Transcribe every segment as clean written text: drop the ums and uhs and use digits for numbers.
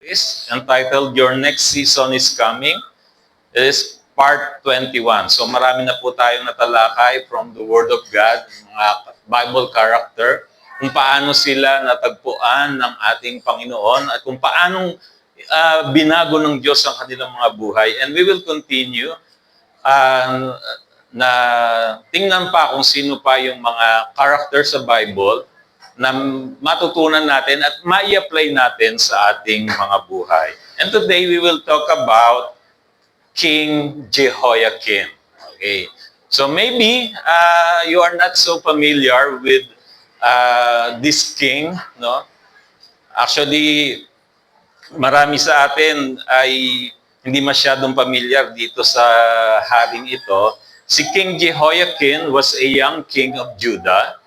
is entitled Your Next Season is Coming. It is part 21. So marami na po tayong natalakay from the Word of God, mga Bible character, kung paano sila natagpuan ng ating Panginoon at kung paanong binago ng Diyos ang kanilang mga buhay. And we will continue uh, na tingnan pa kung sino pa yung mga character sa Bible na matutunan natin at mai-apply natin sa ating mga buhay. And today we will talk about King Jehoiakim. Okay. So maybe you are not so familiar with this king, no? Actually, marami sa atin ay hindi masyadong pamilyar dito sa haring ito. Si King Jehoiakim was a young king of Judah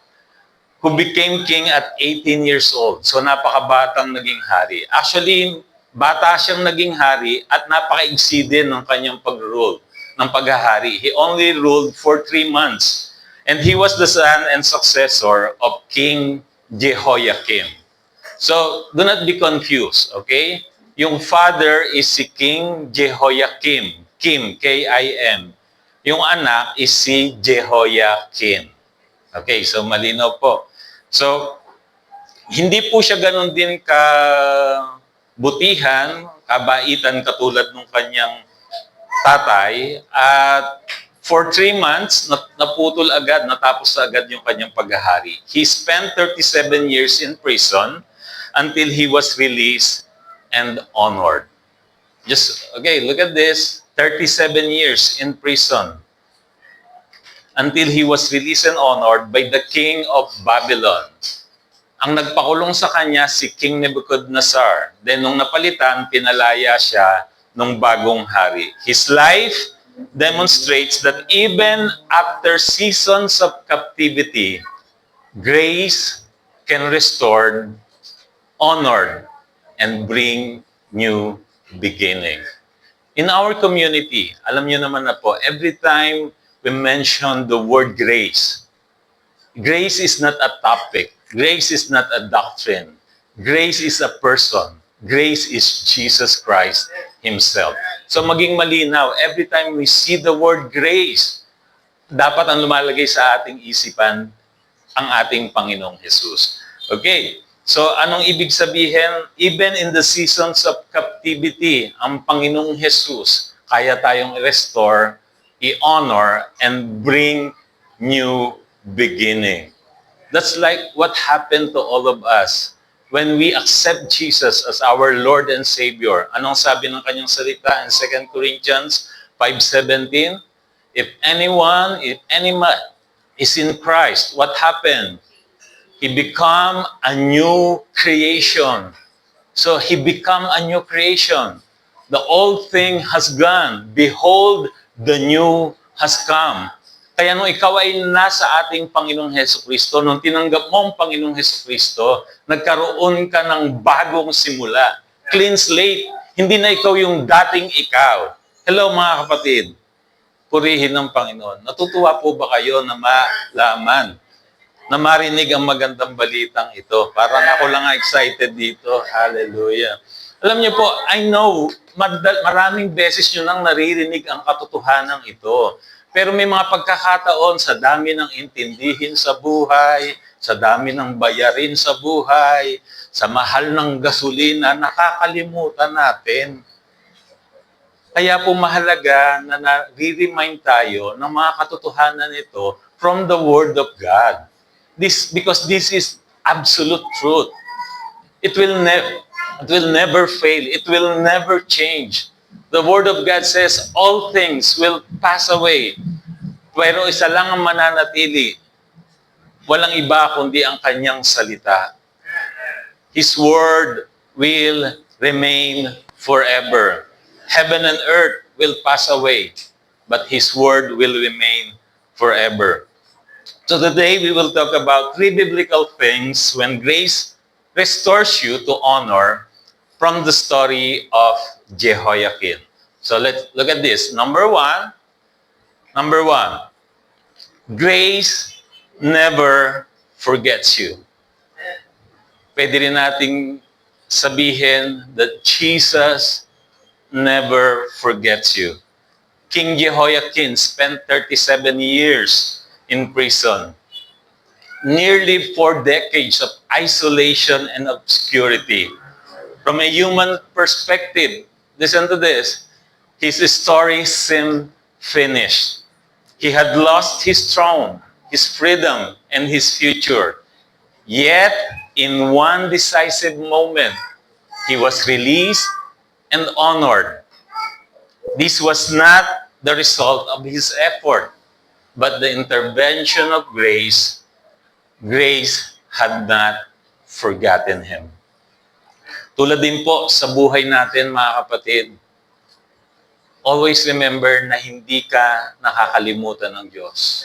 who became king at 18 years old. So napakabatang naging hari. Actually, bata siyang naging hari at napakaigsi din ng kanyang pag-rule, ng paghahari. He only ruled for 3 months. And he was the son and successor of King Jehoiakim. So, do not be confused, okay? Yung father is si King Jehoiakim. Kim, K-I-M. Yung anak is si Jehoiakim. Okay, so malinaw po. So, hindi po siya ganun din kabutihan, kabaitan katulad ng kanyang tatay. At for 3 months, naputol agad, natapos agad yung kanyang paghahari. He spent 37 years in prison until he was released and honored. Okay, look at this. 37 years in prison until he was released and honored by the king of Babylon. Ang nagpakulong sa kanya si King Nebuchadnezzar. Then nung napalitan, pinalaya siya nung bagong hari. His life demonstrates that even after seasons of captivity, grace can restore, honor, and bring new beginning. In our community, alam niyo naman na po, every time we mention the word grace, grace is not a topic. Grace is not a doctrine. Grace is a person. Grace is Jesus Christ Himself. So maging malinaw, every time we see the word grace, dapat ang lumalagay sa ating isipan ang ating Panginoong Jesus. Okay, so anong ibig sabihin? Even in the seasons of captivity, ang Panginoong Jesus, kaya tayong i-restore, i-honor, and bring new beginning. That's like what happened to all of us when we accept Jesus as our Lord and Savior. Anong sabi ng kanyang salita in 2 Corinthians 5:17? If any man is in Christ, what happened? He become a new creation. So he become a new creation. The old thing has gone. Behold, the new has come. Kaya nung ikaw ay nasa ating Panginoong Hesukristo, nung tinanggap mo ang Panginoong Hesukristo, nagkaroon ka ng bagong simula. Clean slate. Hindi na ikaw yung dating ikaw. Hello mga kapatid. Purihin ng Panginoon. Natutuwa po ba kayo na malaman, na marinig ang magandang balitang ito? Parang ako lang excited dito. Hallelujah. Alam niyo po, I know, maraming beses nyo nang naririnig ang katotohanan ito. Pero may mga pagkakataon sa dami ng intindihin sa buhay, sa dami ng bayarin sa buhay, sa mahal ng gasolina, nakakalimutan natin. Kaya po mahalaga na nare-remind tayo ng mga katotohanan nito from the Word of God. Because this is absolute truth. It will never fail. It will never change. The Word of God says, all things will pass away. Pero isa lang ang mananatili. Walang iba kundi ang kanyang salita. His Word will remain forever. Heaven and earth will pass away, but His Word will remain forever. So today we will talk about 3 biblical things when grace restores you to honor from the story of Jehoiakim. So let's look at this. Number one, grace never forgets you. Pwede rin nating sabihin that Jesus never forgets you. King Jehoiakim spent 37 years in prison. Nearly 4 decades of isolation and obscurity. From a human perspective, listen to this, his story seemed finished. He had lost his throne, his freedom, and his future. Yet, in one decisive moment, he was released and honored. This was not the result of his effort, but the intervention of grace. Grace had not forgotten him. Tulad din po sa buhay natin, mga kapatid, always remember na hindi ka nakakalimutan ng Diyos.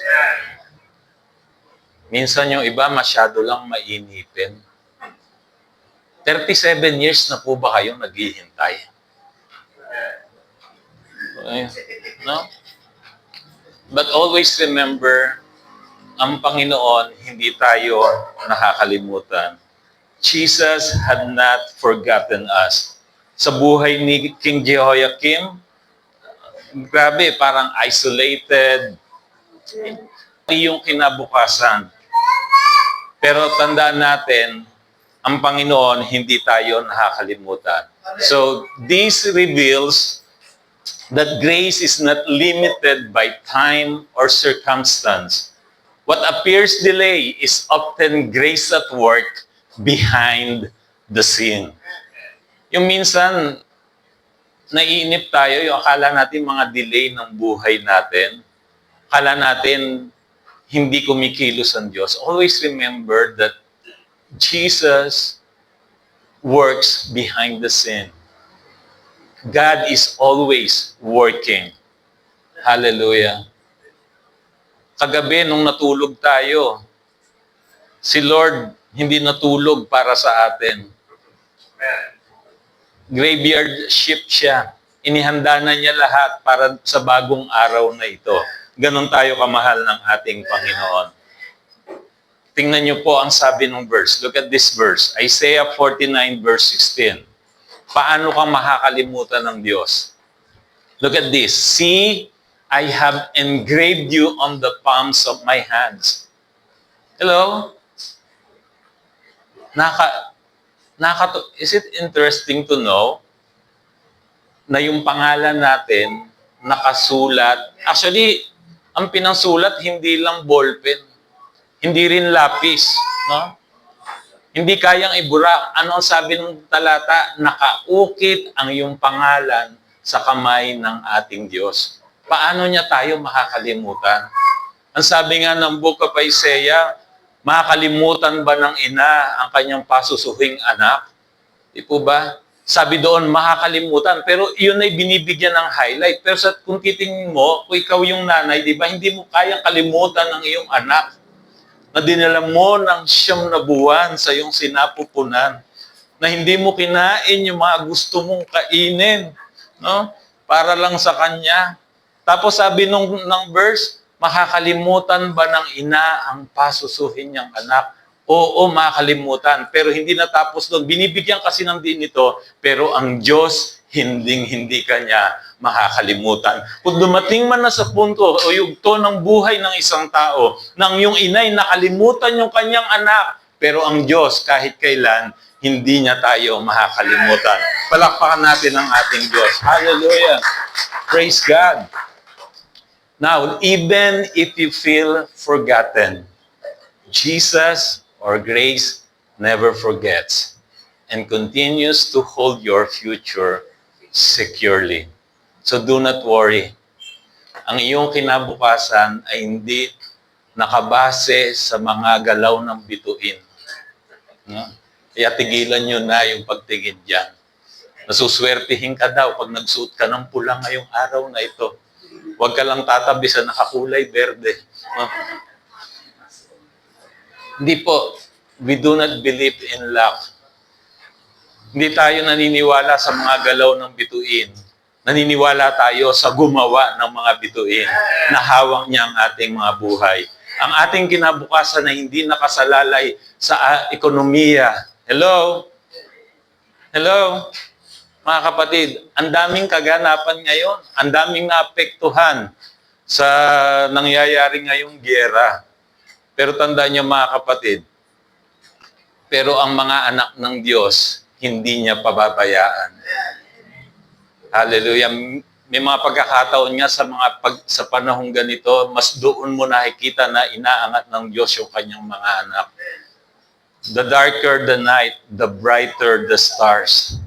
Minsan yung iba masyado lang mainipin. 37 years na po ba kayong naghihintay? No? But always remember, ang Panginoon, hindi tayo nakakalimutan. Jesus had not forgotten us. Sa buhay ni King Jehoiakim, grabe, parang isolated. Yung kinabukasan. Pero tandaan natin, ang Panginoon, hindi tayo nakakalimutan. So, this reveals that grace is not limited by time or circumstance. What appears delay is often grace at work behind the scene. Yung minsan, naiinip tayo, yung akala natin mga delay ng buhay natin, akala natin hindi kumikilos ang Diyos. Always remember that Jesus works behind the scene. God is always working. Hallelujah. Kagabi, nung natulog tayo, si Lord hindi natulog para sa atin. Graveyard shift siya. Inihanda na niya lahat para sa bagong araw na ito. Ganon tayo kamahal ng ating Panginoon. Tingnan niyo po ang sabi ng verse. Look at this verse. Isaiah 49 verse 16. Paano ka makakalimutan ng Diyos? Look at this. See, I have engraved you on the palms of my hands. Hello? Is it interesting to know na yung pangalan natin nakasulat? Actually, ang pinasulat hindi lang ballpen, hindi rin lapis, no? Hindi kayang ibura. Ano ang sabi ng talata? Nakaukit ang iyong pangalan sa kamay ng ating Diyos. Paano niya tayo makakalimutan? Ang sabi nga ng Book of Isaiah, makakalimutan ba ng ina ang kanyang pasusuhing anak? Di po ba? Sabi doon, makakalimutan. Pero yun ay binibigyan ng highlight. Pero kung titingin mo, kung ikaw yung nanay, di ba, hindi mo kayang kalimutan ng iyong anak na dinala mo ng 9 na buwan sa iyong sinapupunan, na hindi mo kinain yung mga gusto mong kainin, no? Para lang sa kanya. Tapos sabi ng verse, makakalimutan ba ng ina ang pasusuhin niyang anak? Oo, makakalimutan. Pero hindi natapos doon. Binibigyan kasi ng din ito, pero ang Diyos, hindi kanya makakalimutan. Kung dumating man na sa punto o yugto ng buhay ng isang tao, nang yung inay nakalimutan yung kanyang anak, pero ang Diyos kahit kailan, hindi niya tayo makakalimutan. Palakpakan natin ang ating Diyos. Hallelujah! Praise God! Now, even if you feel forgotten, Jesus or grace never forgets and continues to hold your future securely. So do not worry. Ang iyong kinabukasan ay hindi nakabase sa mga galaw ng bituin. No? Kaya tigilan nyo na yung pagtingin dyan. Nasuswertihin ka daw pag nagsuot ka ng pula ngayong araw na ito. Huwag ka lang tatabi sa nakakulay berde. No? Hindi po. We do not believe in luck. Hindi tayo naniniwala sa mga galaw ng bituin. Naniniwala tayo sa gumawa ng mga bituin na hawak niya ang ating mga buhay. Ang ating kinabukasan na hindi nakasalalay sa ekonomiya. Hello? Hello? Mga kapatid, ang daming kaganapan ngayon. Ang daming naapektuhan sa nangyayari ngayong giyera. Pero tandaan niyo mga kapatid, pero ang mga anak ng Diyos, hindi niya pababayaan. Hallelujah. May mga pagkakataon nga sa panahong ganito, mas doon mo nakikita na inaangat ng Diyos yung kanyang mga anak. The darker the night, the brighter the stars.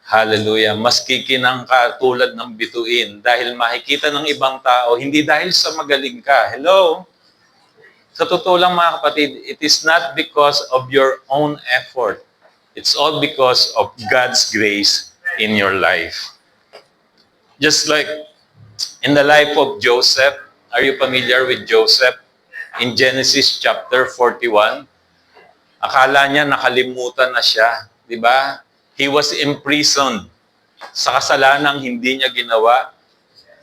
Hallelujah. Mas kikinang ka tulad ng bituin dahil makikita ng ibang tao, hindi dahil sa magaling ka. Hello? Sa totoo lang mga kapatid, it is not because of your own effort. It's all because of God's grace in your life. Just like in the life of Joseph, are you familiar with Joseph? In Genesis chapter 41, akala niya nakalimutan na siya, di ba? He was imprisoned sa kasalanang hindi niya ginawa.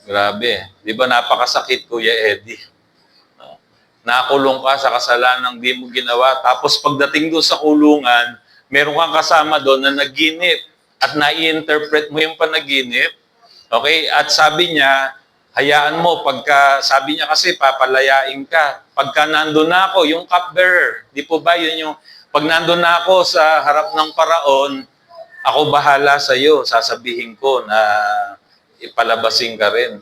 Grabe, di ba napakasakit, Kuya Eddie? Nakulong ka sa kasalanang di mo ginawa. Tapos pagdating doon sa kulungan, meron kang kasama doon na naginip at nai-interpret mo yung panaginip. Okay? At sabi niya, hayaan mo, sabi niya kasi, papalayain ka. Pagka nandun na ako, yung cupbearer, di po ba yun yung, pag nandun na ako sa harap ng paraon, ako bahala sa iyo, sasabihin ko na ipalabasin ka rin.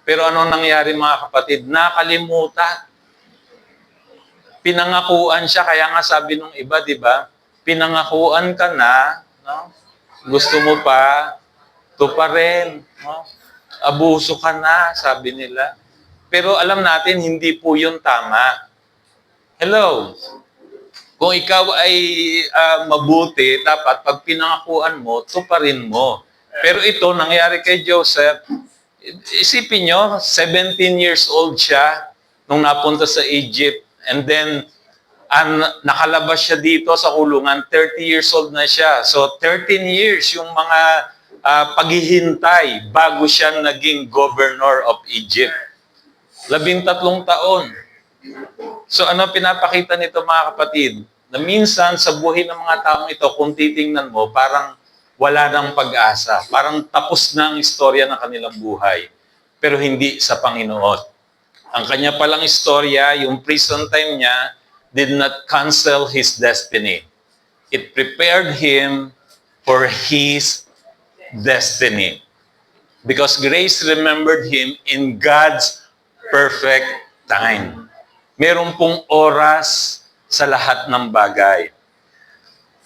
Pero ano nangyari mga kapatid? Nakalimutan. Pinangakuan siya, kaya nga sabi nung iba, di ba? Pinangakuan ka na, no? Gusto mo pa, ito pa rin, no? Abuso ka na, sabi nila. Pero alam natin, hindi po yun tama. Hello? Kung ikaw ay mabuti, dapat pag pinangakuan mo, tuparin mo. Pero ito, nangyari kay Joseph, isipin nyo, 17 years old siya nung napunta sa Egypt. And then, nakalabas siya dito sa kulungan, 30 years old na siya. So, 13 years yung mga paghihintay bago siya naging governor of Egypt. 13 taon. So, ano pinapakita nito mga kapatid? Na minsan, sa buhay ng mga taong ito, kung titingnan mo, parang wala nang pag-asa. Parang tapos na ang istorya ng kanilang buhay. Pero hindi sa Panginoon. Ang kanya palang istorya, yung prison time niya, did not cancel his destiny. It prepared him for his destiny. Because grace remembered him in God's perfect time. Meron pong oras sa lahat ng bagay.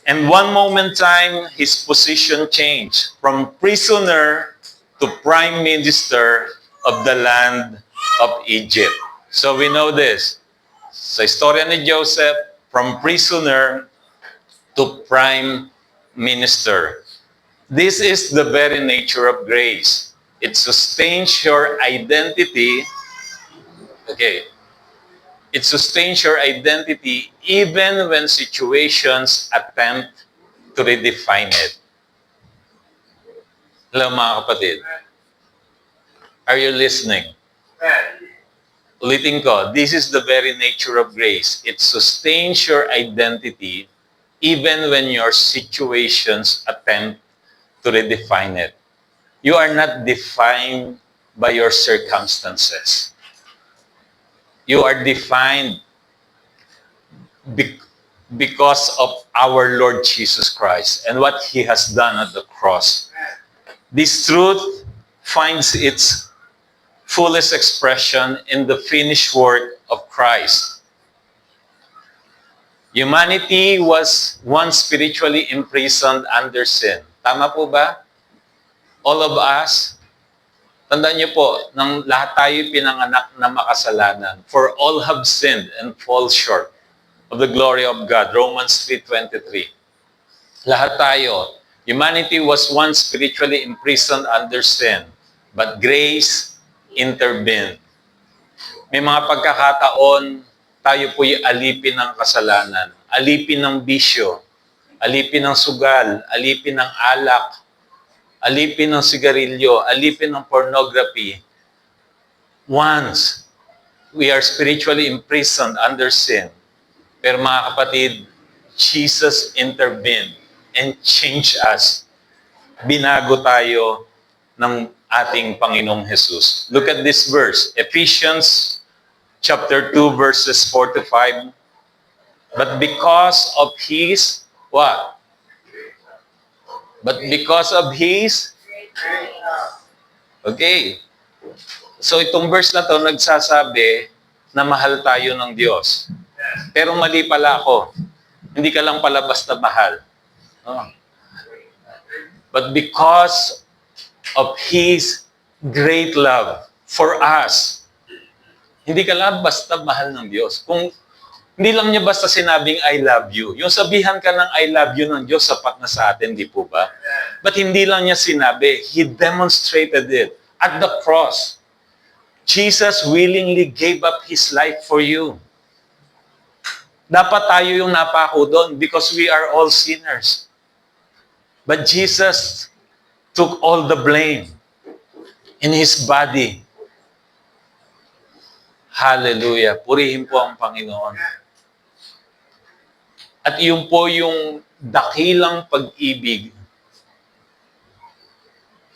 And one moment time, his position changed from prisoner to prime minister of the land of Egypt. So we know this. Sa istorya ni Joseph, from prisoner to prime minister. This is the very nature of grace. It sustains your identity. Okay. It sustains your identity even when situations attempt to redefine it. Hello mga kapatid. Are you listening? Ulitin ko, this is the very nature of grace. It sustains your identity even when your situations attempt to redefine it. You are not defined by your circumstances. You are defined because of our Lord Jesus Christ and what He has done at the cross. This truth finds its fullest expression in the finished work of Christ. Humanity was once spiritually imprisoned under sin. Tama po ba? All of us, tandaan niyo po, nang lahat tayo pinanganak na makasalanan. For all have sinned and fall short of the glory of God. Romans 3:23. Lahat tayo. Humanity was once spiritually imprisoned under sin. But grace intervened. May mga pagkakataon, tayo po'y alipin ng kasalanan, alipin ng bisyo, alipin ng sugal, alipin ng alak, alipin ng sigarilyo, alipin ng pornography. Once, we are spiritually imprisoned under sin. Pero mga kapatid, Jesus intervened. and changed us. Binago tayo ng ating Panginoong Jesus. Look at this verse, Ephesians chapter 2, verses 4 to 5. But because of His, what? But because of His, okay. So itong verse na to nagsasabi na mahal tayo ng Diyos. Pero mali pala ako. Hindi ka lang pala basta mahal. Oh. But because of His great love for us, hindi ka lang basta mahal ng Diyos. Kung hindi lang niya basta sinabing I love you. Yung sabihan ka ng I love you ng Diyos, sapat na sa atin, di po ba? But hindi lang niya sinabi. He demonstrated it at the cross. Jesus willingly gave up His life for you. Dapat tayo yung napako doon because we are all sinners. But Jesus took all the blame in His body. Hallelujah. Purihin po ang Panginoon. At yun po yung dakilang pag-ibig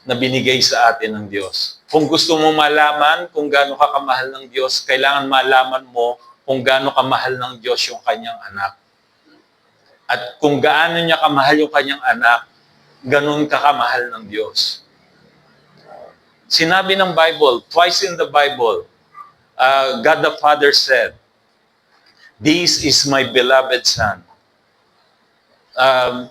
na binigay sa atin ng Diyos. Kung gusto mo malaman kung gaano ka kamahal ng Diyos, kailangan malaman mo kung gaano kamahal ng Diyos yung kanyang anak. At kung gaano niya kamahal yung kanyang anak, ganun ka kamahal ng Diyos. Sinabi ng Bible, twice in the Bible, God the Father said, "This is my beloved Son."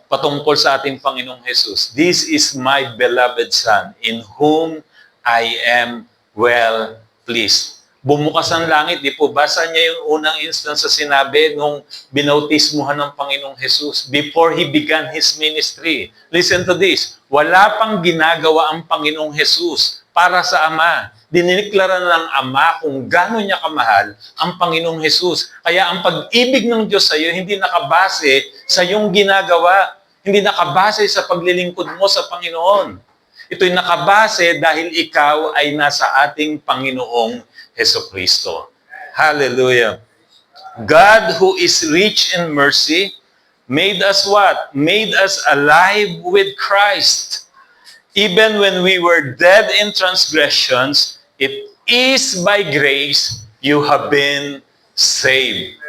Patungkol sa ating Panginoong Jesus, "This is my beloved Son, in whom I am well pleased." Bumukas ang langit, di po ba? Saan niya yung unang instance sa sinabi nung binautismuhan ng Panginoong Jesus before He began His ministry? Listen to this. Wala pang ginagawa ang Panginoong Jesus para sa Ama. Diniklara ng Ama kung gaano niya kamahal ang Panginoong Jesus. Kaya ang pag-ibig ng Diyos sa iyo hindi nakabase sa iyong ginagawa. Hindi nakabase sa paglilingkod mo sa Panginoon. Ito'y nakabase dahil ikaw ay nasa ating Panginoong Jesucristo. Hallelujah. God who is rich in mercy made us what? Made us alive with Christ. Even when we were dead in transgressions, it is by grace you have been saved.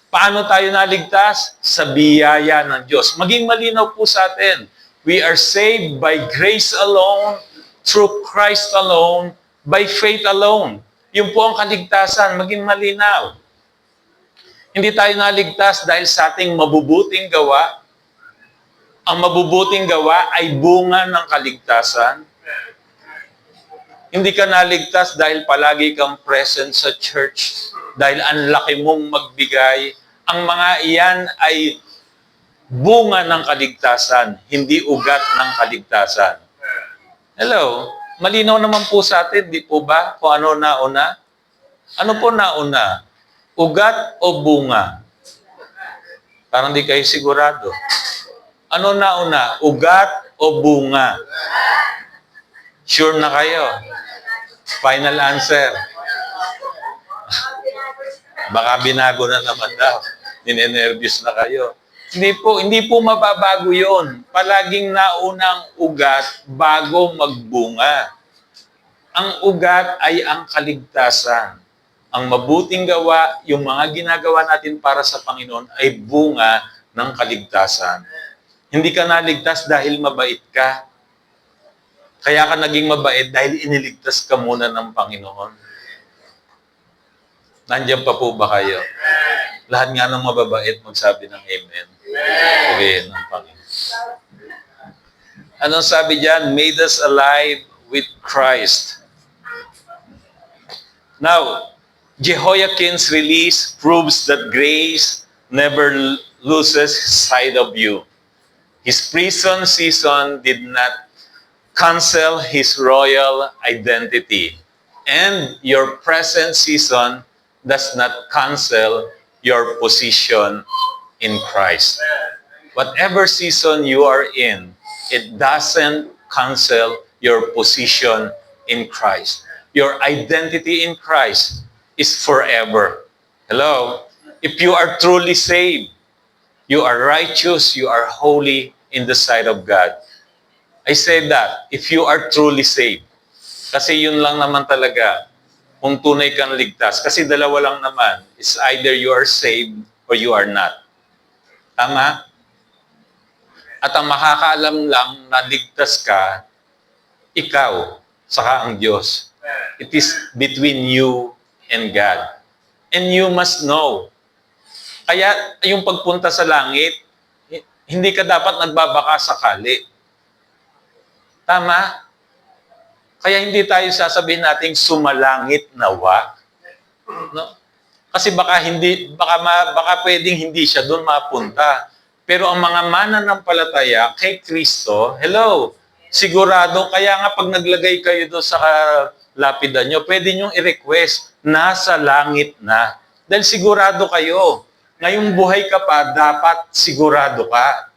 Paano tayo naligtas? Sa biyaya ng Diyos. Maging malinaw po sa atin. We are saved by grace alone, through Christ alone, by faith alone. Yun po ang kaligtasan, maging malinaw. Hindi tayo naligtas dahil sa ating mabubuting gawa. Ang mabubuting gawa ay bunga ng kaligtasan. Hindi ka naligtas dahil palagi kang present sa church, dahil ang laki mong magbigay. Ang mga iyan ay bunga ng kaligtasan, hindi ugat ng kaligtasan. Hello? Malinaw naman po sa atin, di po ba? Kung ano nauna? Ano po nauna? Ugat o bunga? Parang di kayo sigurado. Ano nauna? Ugat o bunga? Sure na kayo? Final answer. Baka binago na naman daw. Ninenervyos na kayo. Hindi po mababago yon. Palaging naunang ugat bago magbunga. Ang ugat ay ang kaligtasan. Ang mabuting gawa, yung mga ginagawa natin para sa Panginoon ay bunga ng kaligtasan. Hindi ka naligtas dahil mabait ka. Kaya ka naging mabait dahil iniligtas ka muna ng Panginoon. Nandiyan pa po ba kayo? Lahat nga ng mababait magsabi ng Amen. Sabihin ng Panginoon. Anong sabi diyan? Made us alive with Christ. Now, Jehoiakim's release proves that grace never loses sight of you. His prison season did not cancel his royal identity. And your present season does not cancel your position in Christ. Whatever season you are in, it doesn't cancel your position in Christ. Your identity in Christ is forever. Hello? If you are truly saved, you are righteous, you are holy in the sight of God. I say that, if you are truly saved. Kasi yun lang naman talaga, kung tunay kang ligtas. Kasi dalawa lang naman, it's either you are saved or you are not. Tama? At ang makakaalam lang na ligtas ka, ikaw, saka ang Diyos. It is between you and God. And you must know. Kaya yung pagpunta sa langit, hindi ka dapat nagbabaka sakali. Tama? Kaya hindi tayo sasabihin nating sumalangit nawa. No? Kasi baka pwedeng hindi siya doon mapunta. Pero ang mga mananampalataya kay Kristo, hello, sigurado, kaya nga pag naglagay kayo doon sa lapidan nyo, pwede nyo i-request, nasa langit na. Dahil sigurado kayo. Ngayong buhay ka pa, dapat sigurado ka.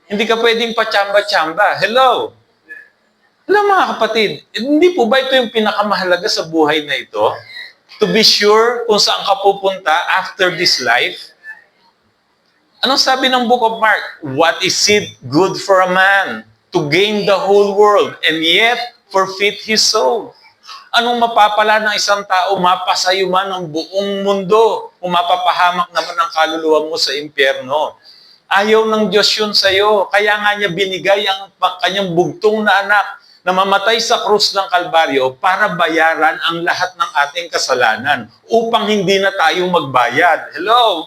Hindi ka pwedeng pachamba-chamba. Hello? Hello mga kapatid, hindi po ba ito yung pinakamahalaga sa buhay na ito? To be sure kung saan ka pupunta after this life? Anong sabi ng Book of Mark? What is it good for a man to gain the whole world and yet forfeit his soul? Anong mapapala ng isang tao, mapasayuman ang buong mundo, kung mapapahamak naman ang kaluluwa mo sa impyerno? Ayaw ng Diyos yun sa'yo. Kaya nga niya binigay ang kanyang bugtong na anak na mamatay sa krus ng Kalbaryo para bayaran ang lahat ng ating kasalanan upang hindi na tayo magbayad. Hello?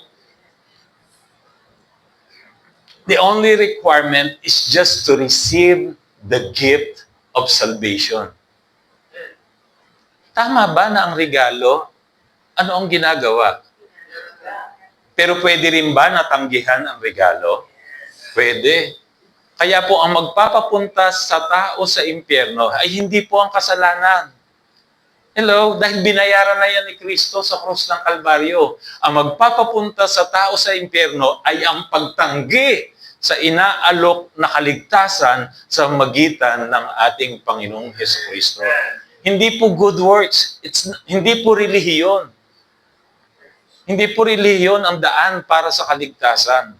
The only requirement is just to receive the gift of salvation. Tama ba na ang regalo? Ano ang ginagawa? Pero pwede rin ba natanggihan ang regalo? Pwede. Kaya po ang magpapapunta sa tao sa impyerno ay hindi po ang kasalanan. Hello? Dahil binayaran na yan ni Kristo sa krus ng Kalbaryo. Ang magpapapunta sa tao sa impyerno ay ang pagtanggi sa inaalok na kaligtasan sa magitan ng ating Panginoong Hesukristo. Hindi po good works. Hindi po relihiyon. Hindi po relihiyon ang daan para sa kaligtasan.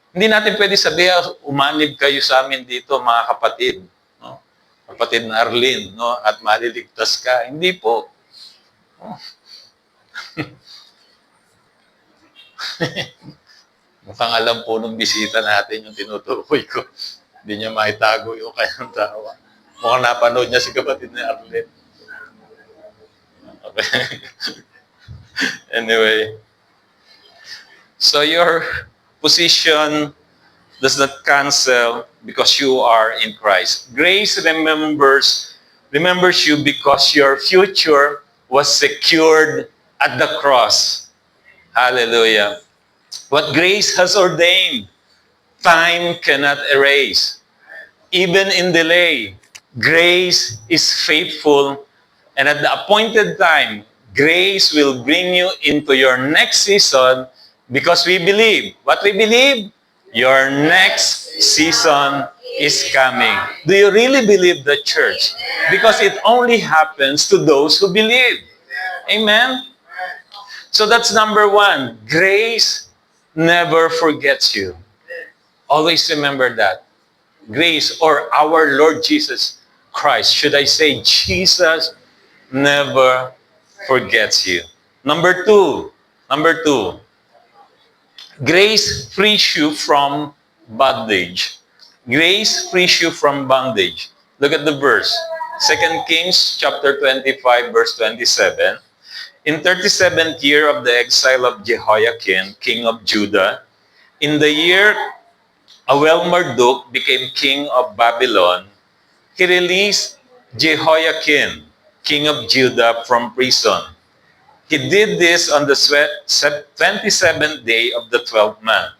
Hindi natin pwede sabihin, umanib kayo sa amin dito, mga kapatid. No? Kapatid na Arlene, no? At maliligtas ka. Hindi po. Oh. Mukhang alam po nung bisita natin yung tinutukoy ko. Hindi niya maitago yung kanyang tawa. Mukhang napanood niya si kapatid na Arlene. Okay. Anyway. So your position does not cancel because you are in Christ. Grace remembers you because your future was secured at the cross. Hallelujah. What grace has ordained, time cannot erase. Even in delay, grace is faithful, and at the appointed time, grace will bring you into your next season. Because we believe. What we believe? Your next season is coming. Do you really believe the church? Because it only happens to those who believe. Amen? So that's number one. Grace never forgets you. Always remember that. Grace, or our Lord Jesus Christ, should I say Jesus, never forgets you. Number two. Grace frees you from bondage. Grace frees you from bondage. Look at the verse. 2 Kings chapter 25, verse 27. In 37th year of the exile of Jehoiakim, king of Judah, in the year Awel-Marduk became king of Babylon, he released Jehoiakim, king of Judah, from prison. He did this on the 27th day of the 12th month.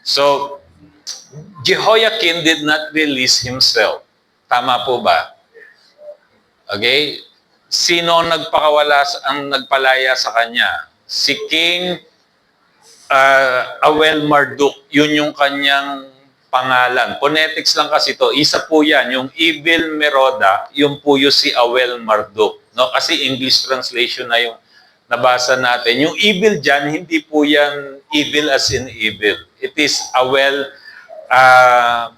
So, Jehoiakim did not release himself. Tama po ba? Okay? Sino ang nagpalaya sa kanya? Si King Awel-Marduk. Yun yung kanyang pangalan. Phonetics lang kasi to. Isa po yan. Yung Evil Meroda, yung po yung si Awel-Marduk. No? Kasi English translation na yung nabasa natin. Yung evil dyan, hindi po yan evil as in evil. It is Awel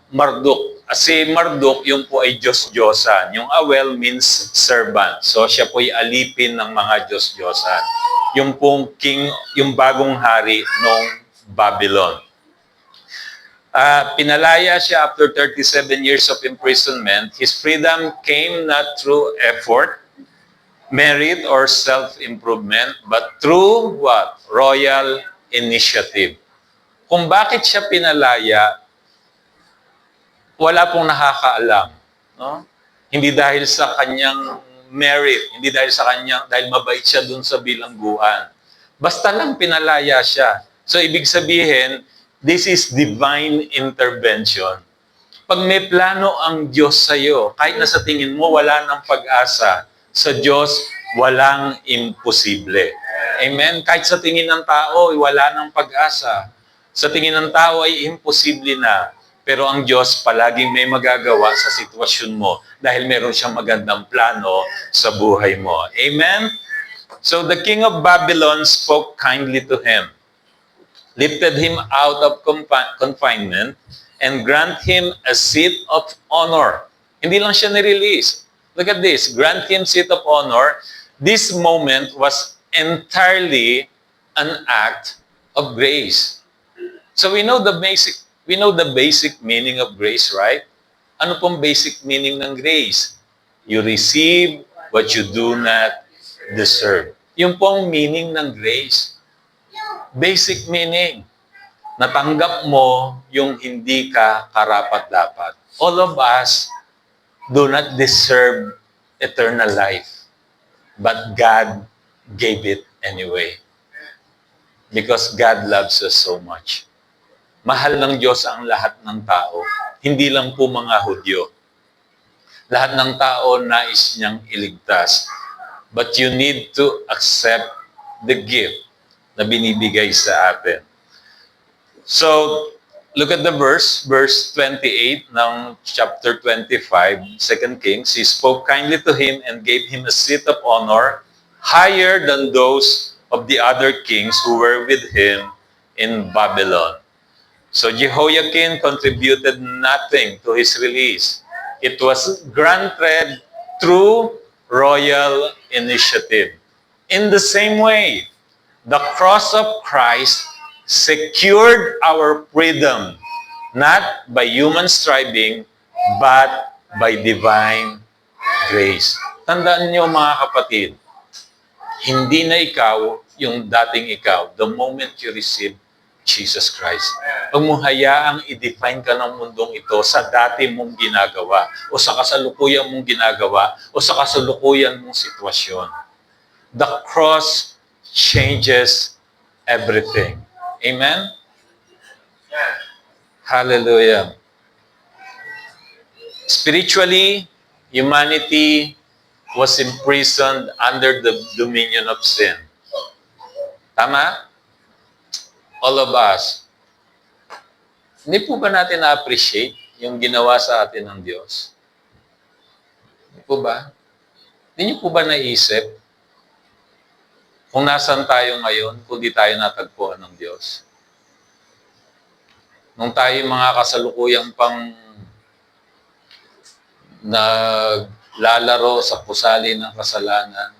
Marduk. Si Marduk, yung po ay Diyos-Diyosan. Yung Awel means servant. So siya po ay alipin ng mga Diyos-Diyosan. Yung pong king, yung bagong hari ng Babylon. Pinalaya siya after 37 years of imprisonment. His freedom came not through effort, merit, or self-improvement, but through what? Royal initiative. Kung bakit siya pinalaya, wala pong nakakaalam. No? Hindi dahil sa kanyang merit, hindi dahil sa kanyang, dahil mabait siya dun sa bilangguan. Basta lang pinalaya siya. So, ibig sabihin, this is divine intervention. Pag may plano ang Diyos sa iyo, kahit na sa tingin mo wala ng pag-asa, sa Diyos walang imposible. Amen? Kahit sa tingin ng tao, wala ng pag-asa. Sa tingin ng tao ay imposible na. Pero ang Diyos palaging may magagawa sa sitwasyon mo dahil meron siyang magandang plano sa buhay mo. Amen? So the king of Babylon spoke kindly to him, lifted him out of confinement, and grant him a seat of honor. Hindi lang siya nirelease. Look at this. Grant him seat of honor. This moment was entirely an act of grace. So we know the basic meaning of grace, right? Ano pong basic meaning ng grace? You receive what you do not deserve. Yung pong meaning ng grace. Basic meaning. Natanggap mo yung hindi ka karapat-dapat. All of us do not deserve eternal life. But God gave it anyway. Because God loves us so much. Mahal ng Diyos ang lahat ng tao. Hindi lang po mga Hudyo. Lahat ng tao nais niyang iligtas. But you need to accept the gift na binibigay sa atin. So, look at the verse 28 ng chapter 25, 2 Kings. He spoke kindly to him and gave him a seat of honor higher than those of the other kings who were with him in Babylon. So Jehoiakim contributed nothing to his release. It was granted through royal initiative. In the same way, the cross of Christ secured our freedom, not by human striving, but by divine grace. Tandaan niyo mga kapatid, hindi na ikaw yung dating ikaw the moment you receive Jesus Christ. Huwag mo hayaang i-define ka ng mundong ito sa dati mong ginagawa o sa kasalukuyan mong ginagawa o sa kasalukuyan mong sitwasyon. The cross changes everything. Amen? Hallelujah. Spiritually, humanity was imprisoned under the dominion of sin. Tama? All of us. Hindi po ba natin na-appreciate yung ginawa sa atin ng Diyos? Hindi po ba? Hindi niyo po ba naisip kung nasan tayo ngayon kung di tayo natagpuan ng Diyos? Nung tayo mga kasalukuyang pang naglalaro sa pusali ng kasalanan,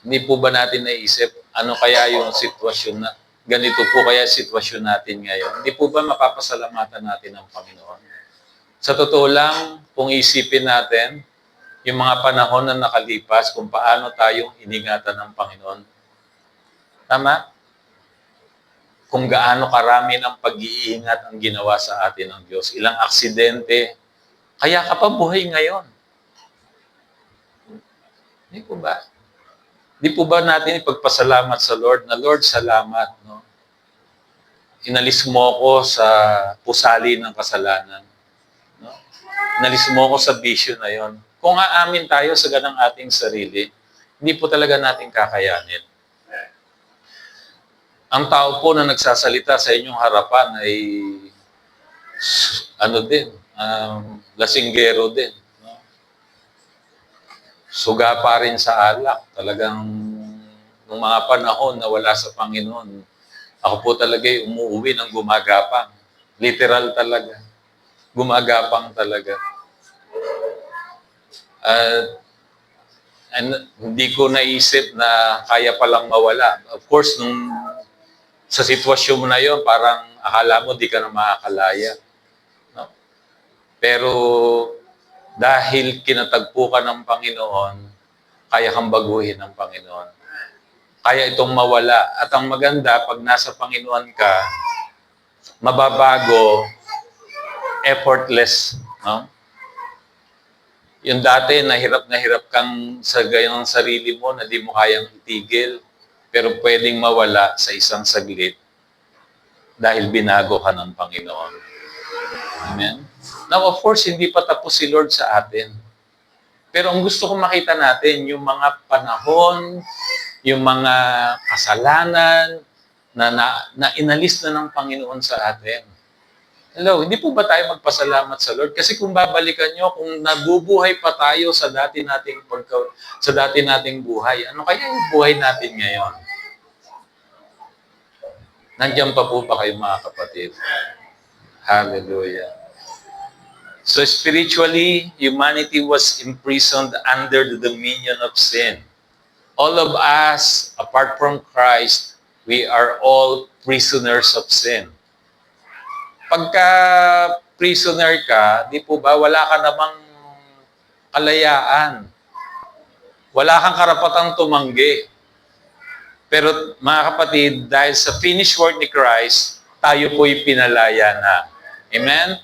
hindi po ba natin naisip ano kaya yung sitwasyon na, ganito po kaya sitwasyon natin ngayon? Hindi po ba mapapasalamatan natin ang Panginoon? Sa totoo lang, kung isipin natin, yung mga panahon na nakalipas, kung paano tayong iningatan ng Panginoon. Tama? Kung gaano karami ng pag-iingat ang ginawa sa atin ng Diyos. Ilang aksidente. Kaya ka pa buhay ngayon. Hindi po ba? Di po ba natin ipagpasalamat sa Lord na, Lord, salamat. No? Inalis mo ako sa pusali ng kasalanan. No? Inalis mo ako sa bisyo na yon. Kung aamin tayo sa ganang ating sarili, hindi po talaga natin kakayanin. Ang tao po na nagsasalita sa inyong harapan ay lasinggero din. Suga pa rin sa alak. Talagang nung mga panahon na wala sa Panginoon, Ako po talaga umuwi ng gumagapang. Literal talaga. Gumagapang talaga. At hindi ko naisip na kaya palang mawala. Of course, sa sitwasyon mo na yon, parang akala mo di ka na makakalaya. No? Pero dahil kinatagpo ka ng Panginoon, kaya kang baguhin ng Panginoon. Kaya itong mawala. At ang maganda, pag nasa Panginoon ka, mababago, effortless. No? Yung dati, na hirap kang sa gayong sarili mo na di mo kayang itigil, pero pwedeng mawala sa isang saglit dahil binago ka ng Panginoon. Amen? Now, of course, hindi pa tapos si Lord sa atin. Pero ang gusto kong makita natin, yung mga panahon, yung mga kasalanan na inalis na ng Panginoon sa atin. Hello, hindi po ba tayo magpasalamat sa Lord? Kasi kung babalikan nyo, kung nabubuhay pa tayo sa dati nating buhay, ano kaya yung buhay natin ngayon? Nandiyan pa po ba kayo mga kapatid? Hallelujah. So spiritually, humanity was imprisoned under the dominion of sin. All of us, apart from Christ, we are all prisoners of sin. Pagka prisoner ka, di po ba, wala ka namang kalayaan. Wala kang karapatang tumanggi. Pero mga kapatid, dahil sa finished work ni Christ, tayo po'y pinalaya na. Amen?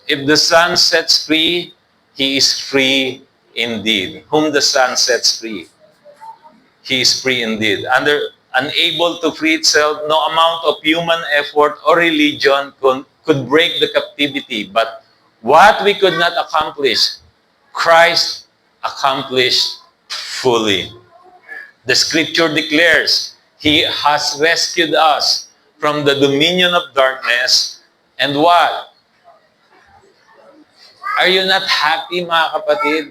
If the Son sets free, He is free indeed. Whom the Son sets free, He is free indeed. Unable to free itself, no amount of human effort or religion could break the captivity. But what we could not accomplish, Christ accomplished fully. The scripture declares, He has rescued us from the dominion of darkness. And what? Are you not happy, mga kapatid,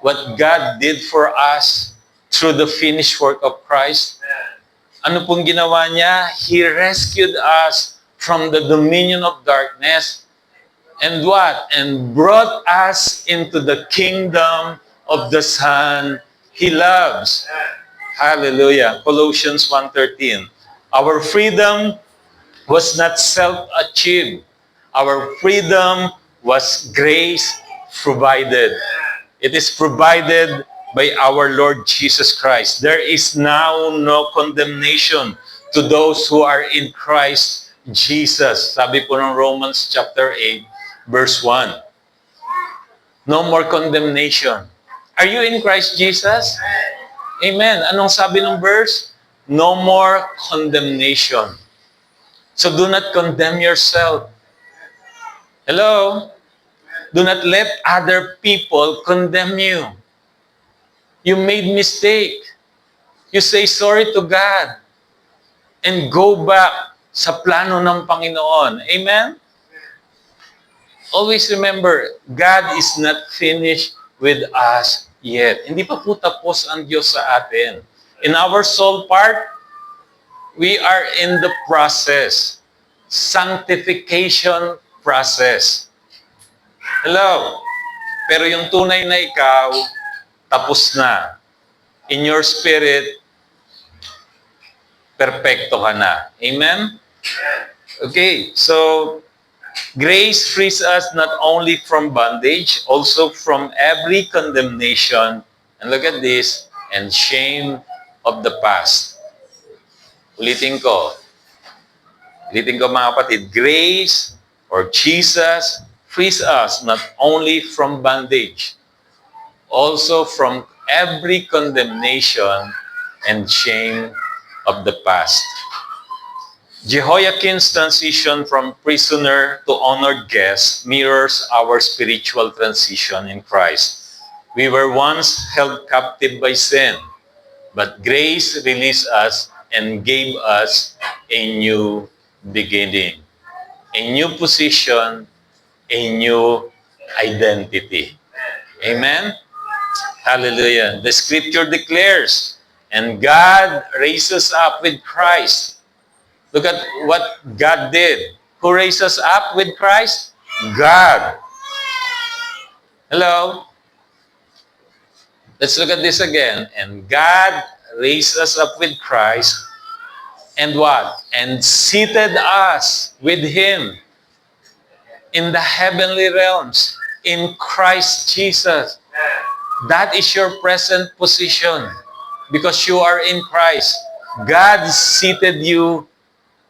what God did for us through the finished work of Christ? Ano pong ginawa niya? He rescued us from the dominion of darkness. And what? And brought us into the kingdom of the Son He loves. Hallelujah. Colossians 1:13. Our freedom was not self-achieved. Our freedom was grace provided. It is provided by our Lord Jesus Christ. There is now no condemnation to those who are in Christ Jesus. Sabi po ng Romans chapter 8, verse 1. No more condemnation. Are you in Christ Jesus? Amen. Anong sabi ng verse? No more condemnation. So do not condemn yourself. Hello? Do not let other people condemn you. You made mistake. You say sorry to God and go back sa plano ng Panginoon. Amen? Always remember, God is not finished with us yet. Hindi pa po tapos ang Diyos sa atin. In our soul part, we are in the process. Sanctification process. Hello? Pero yung tunay na ikaw, tapos na. In your spirit, perfecto ka na. Amen? Okay, so grace frees us not only from bondage, also from every condemnation, and look at this, and shame of the past. Ulitin ko mga kapatid, grace or Jesus frees us not only from bondage, also from every condemnation and shame of the past. Jehoiakim's transition from prisoner to honored guest mirrors our spiritual transition in Christ. We were once held captive by sin, but grace released us and gave us a new beginning, a new position, a new identity. Amen? Hallelujah. The scripture declares, and God raises up with Christ Look at what God did. Who raised us up with Christ? God. Hello? Let's look at this again. And God raised us up with Christ and what? And seated us with Him in the heavenly realms in Christ Jesus. That is your present position because you are in Christ. God seated you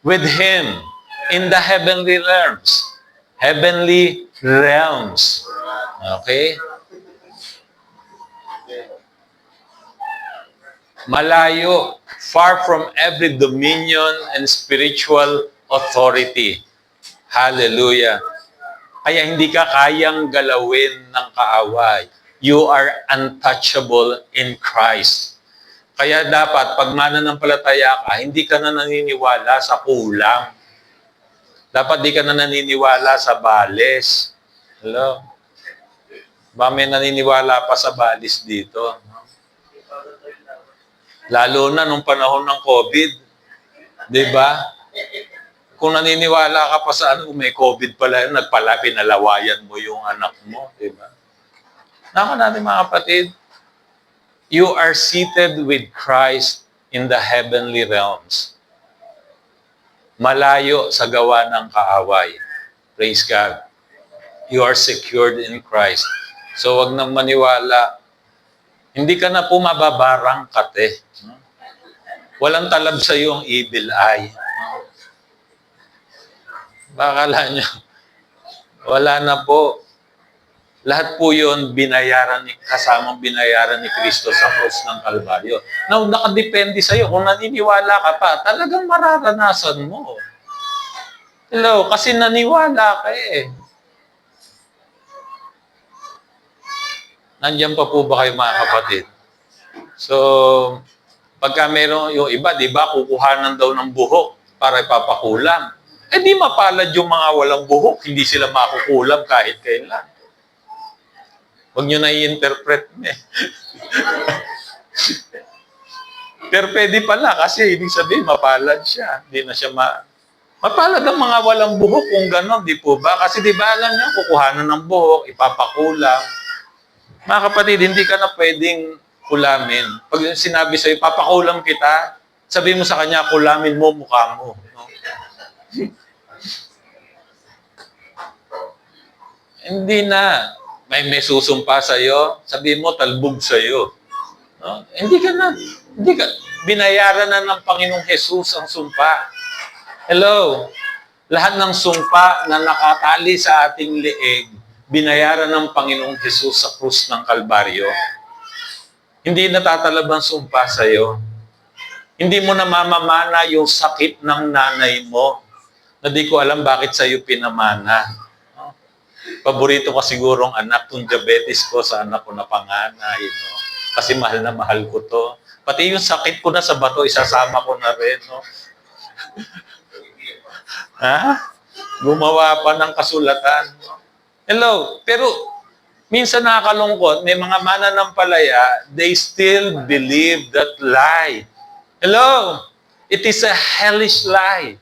with Him in the heavenly realms. Heavenly realms. Okay? Malayo, far from every dominion and spiritual authority. Hallelujah. Kaya hindi ka kayang galawin ng kaaway. You are untouchable in Christ. Kaya dapat, pag mananampalataya ka, hindi ka na naniniwala sa kulang. Dapat di ka na naniniwala sa balis. Hello? Ba may naniniwala pa sa balis dito? Lalo na nung panahon ng COVID. Di ba? Kung naniniwala ka pa sa may COVID pala yun, pinalawayan mo yung anak mo. Di ba? Nako natin mga kapatid, you are seated with Christ in the heavenly realms. Malayo sa gawa ng kaaway. Praise God. You are secured in Christ. So wag nang maniwala. Hindi ka na po mababarang kate. Walang talab sa iyo ang evil eye. Bakala nyo, wala na po. Lahat po yun kasamang binayaran ni Kristo sa cross ng Kalbaryo. Now, nakadepende sa iyo. Kung naniniwala ka pa, talagang mararanasan mo. Hello, kasi naniwala ka eh. Nandiyan pa po ba kayo mga kapatid? So, pagka meron yung iba, di ba, kukuhanan daw ng buhok para ipapakulam. Eh di mapalad yung mga walang buhok, hindi sila makukulam kahit kailan. Huwag nyo na i-interpret eh. Pero pwede pala kasi ibig sabihin mapalad siya. Hindi na siya mapalad ang mga walang buhok kung gano'n, di po ba? Kasi di ba alam niya, kukuhanan ng buhok, ipapakulam. Mga kapatid, hindi ka na pwedeng kulamin. Pag sinabi sa'yo, papakulam kita, sabi mo sa kanya, kulamin mo mukha mo. No? Hindi na. May susumpa sa'yo, sabi mo, talbog sa'yo. No? Hindi ka, binayaran na ng Panginoong Jesus ang sumpa. Hello? Lahat ng sumpa na nakatali sa ating leeg, binayaran ng Panginoong Jesus sa krus ng Kalbaryo. Hindi natatalab ang sumpa sa'yo. Hindi mo namamamana yung sakit ng nanay mo na di ko alam bakit sa'yo pinamana. Paborito ko sigurong anak, kung diabetes ko sa anak ko na panganay. No? Kasi mahal na mahal ko to. Pati yung sakit ko na sa bato, isasama ko na rin. No? Ha? Gumawa pa ng kasulatan. No? Hello? Pero minsan nakakalungkot, may mga mananampalaya, they still believe that lie. Hello? It is a hellish lie.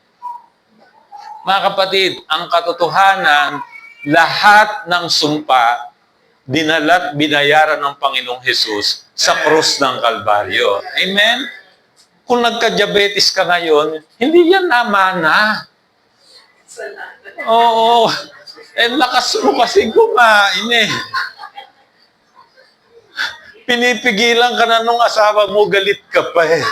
Mga kapatid, ang katotohanan, lahat ng sumpa, dinalat, binayaran ng Panginoong Jesus sa krus ng Kalbaryo. Amen? Kung nagka-diabetes ka ngayon, hindi yan namana. Oo. Eh, lakas mo kasi kumain eh. Pinipigilan ka na nung asawa mo, galit ka pa eh.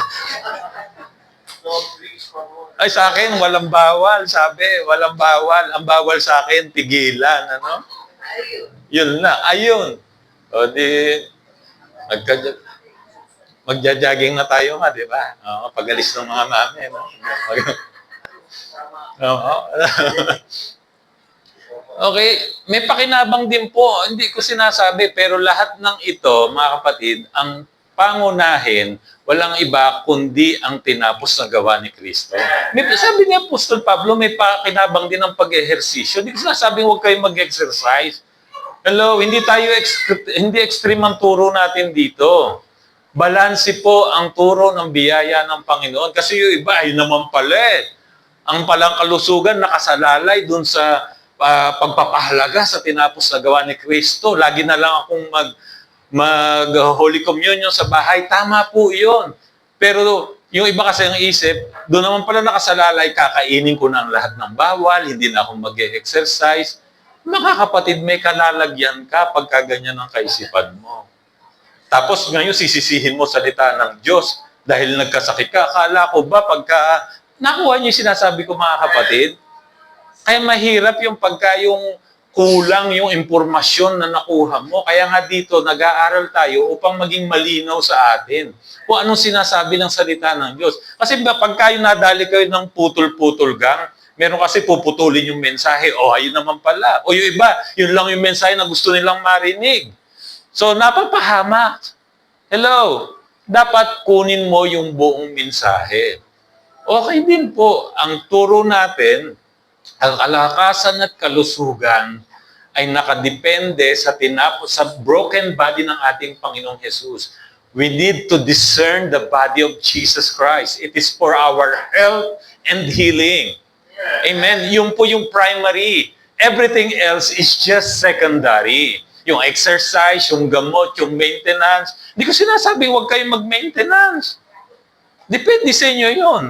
Ay, sa akin, walang bawal. Sabi, walang bawal. Ang bawal sa akin, pigilan. Ano? Yun na. Ayun. O di, magja-jogging na tayo nga, di ba? Oo, pag-alis ng mga mami. No? Oo. Okay, may pakinabang din po. Hindi ko sinasabi, pero lahat ng ito, mga kapatid, ang pangunahin, walang iba kundi ang tinapos na gawa ni Kristo. Sabi ni Apostol Pablo, may pakinabang din ang pag-ehersisyo. Hindi ko sinasabing huwag kayong mag-exercise. Hello, hindi extreme ang turo natin dito. Balanse po ang turo ng biyaya ng Panginoon. Kasi yung iba, ay naman pala eh. Ang palang kalusugan nakasalalay dun sa pagpapahalaga sa tinapos na gawa ni Kristo. Lagi na lang akong mag-Holy Communion sa bahay. Tama po yun. Pero yung iba kasi ang isip, doon naman pala nakasalalay, kakainin ko na ang lahat ng bawal, hindi na akong mag-exercise. Mga kapatid, may kalalagyan ka pagka ganyan ang kaisipan mo. Tapos ngayon sisisihin mo salita ng Diyos dahil nagkasakit ka. Akala ko ba pagka nakuha niyo yung sinasabi ko mga kapatid? Kaya mahirap yung pagka yung kulang yung impormasyon na nakuha mo. Kaya nga dito, nag-aaral tayo upang maging malinaw sa atin kung anong sinasabi ng salita ng Diyos. Kasi pagka yung nadali kayo ng putol-putol gang, meron kasi puputulin yung mensahe, ayun naman pala. O yung iba, yun lang yung mensahe na gusto nilang marinig. So, napapahamak. Hello? Dapat kunin mo yung buong mensahe. Okay din po, ang turo natin, ang kalakasan at kalusugan ay nakadepende sa broken body ng ating Panginoong Jesus. We need to discern the body of Jesus Christ. It is for our health and healing. Amen. Yun po yung primary. Everything else is just secondary. Yung exercise, yung gamot, yung maintenance. Hindi ko sinasabi huwag kayong mag-maintenance. Depende sa inyo yun.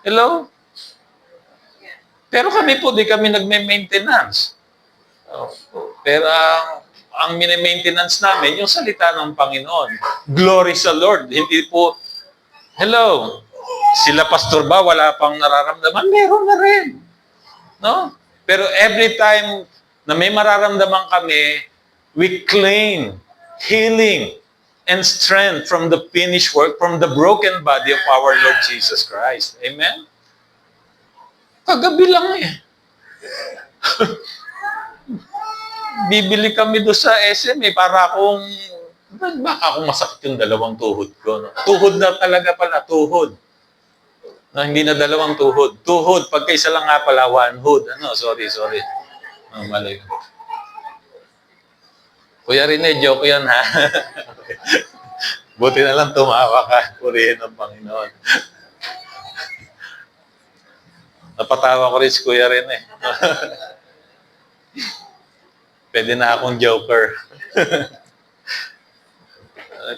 Hello? Pero kami po, di kami nagme-maintenance. Pero ang mini-maintenance namin, yung salita ng Panginoon. Glory sa Lord. Hindi po, hello, sila pastor ba, wala pang nararamdaman? Meron na rin. No? Pero every time na may mararamdaman kami, we claim healing and strength from the finished work, from the broken body of our Lord Jesus Christ. Amen? Kagabi lang eh. Bibili kami doon sa SM para baka akong masakit yung dalawang tuhod ko. No? Tuhod na talaga pala, tuhod. No, hindi na dalawang tuhod. Tuhod, pagkaisa lang nga pala, one hood. Sorry. Mali. Kuya Rene, joke yan ha. Buti na lang tumawa ka. Purihin ng Panginoon. Napatawa ko rin si Kuya Rene. Pwede na akong joker.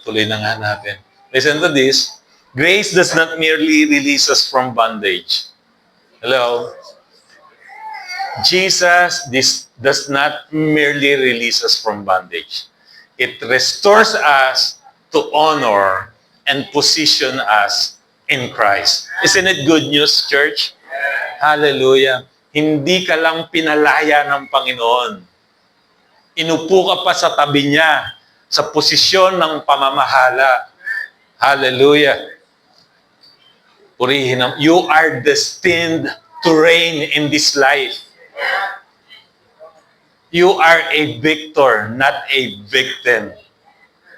Tuloy na nga natin. Listen to this. Grace does not merely release us from bondage. Hello? Jesus does not merely release us from bondage. It restores us to honor and position us in Christ. Isn't it good news, church? Hallelujah. Hindi ka lang pinalaya ng Panginoon. Inupo ka pa sa tabi niya sa posisyon ng pamamahala. Hallelujah. Purihin ang, you are destined to reign in this life. You are a victor, not a victim.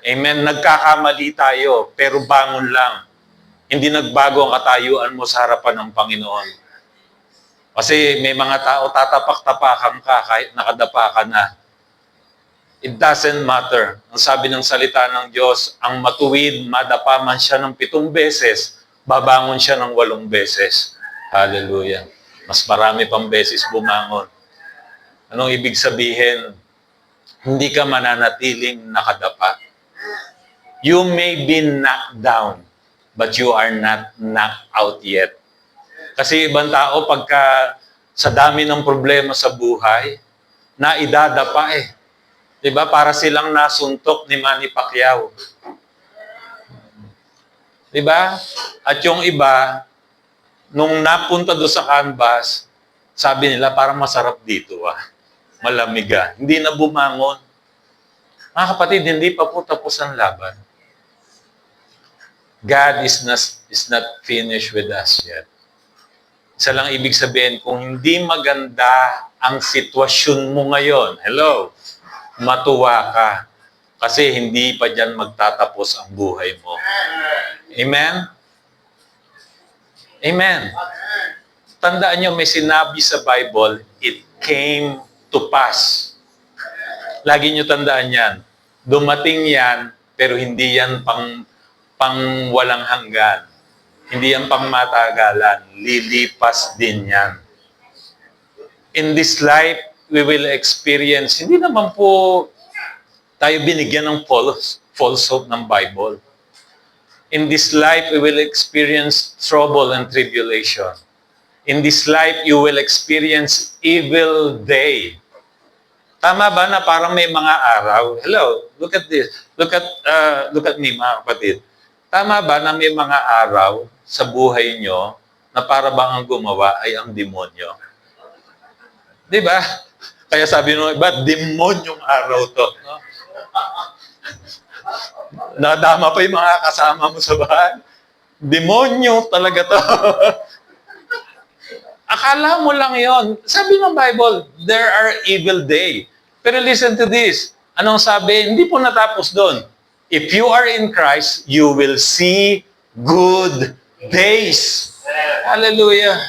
Amen. Nagkakamali tayo, pero bangon lang. Hindi nagbago ang katayuan mo sa harapan ng Panginoon. Kasi may mga tao tatapak-tapakan ka kahit nakadapa ka na. It doesn't matter. Ang sabi ng salita ng Diyos, ang matuwid, madapa man siya ng 7 beses, babangon siya ng 8 beses. Hallelujah. Mas marami pang beses bumangon. Anong ibig sabihin? Hindi ka mananatiling nakadapa. You may be knocked down, but you are not knocked out yet. Kasi ibang tao, pagka sa dami ng problema sa buhay, naidadapa eh. Diba? Para silang nasuntok ni Manny Pacquiao. Diba? At yung iba, nung napunta doon sa canvas, sabi nila, parang masarap dito Malamig Hindi na bumangon. Mga kapatid, hindi pa po tapos ang laban. God is not finished with us yet. Isa lang ibig sabihin, kung hindi maganda ang sitwasyon mo ngayon, hello, matuwa ka. Kasi hindi pa dyan magtatapos ang buhay mo. Amen? Amen. Tandaan nyo, may sinabi sa Bible, it came to pass. Lagi nyo tandaan yan. Dumating yan, pero hindi yan pang walang hanggan. Hindi yan pangmatagalan. Lilipas din yan. In this life, we will experience, hindi naman po tayo binigyan ng false hope ng Bible. In this life, we will experience trouble and tribulation. In this life, you will experience evil day. Tama ba na parang may mga araw? Hello, look at this. Look at me, mga kapatid. Tama ba na may mga araw sa buhay nyo na para bang ang gumawa ay ang demonyo? Di ba? Kaya sabi nung iba, demonyong araw to. No? Nadama pa yung mga kasama mo sa bahay. Demonyo talaga to. Akala mo lang yon. Sabi ng Bible, there are evil day. Pero listen to this. Anong sabi? Hindi po natapos doon. If you are in Christ, you will see good days. Hallelujah.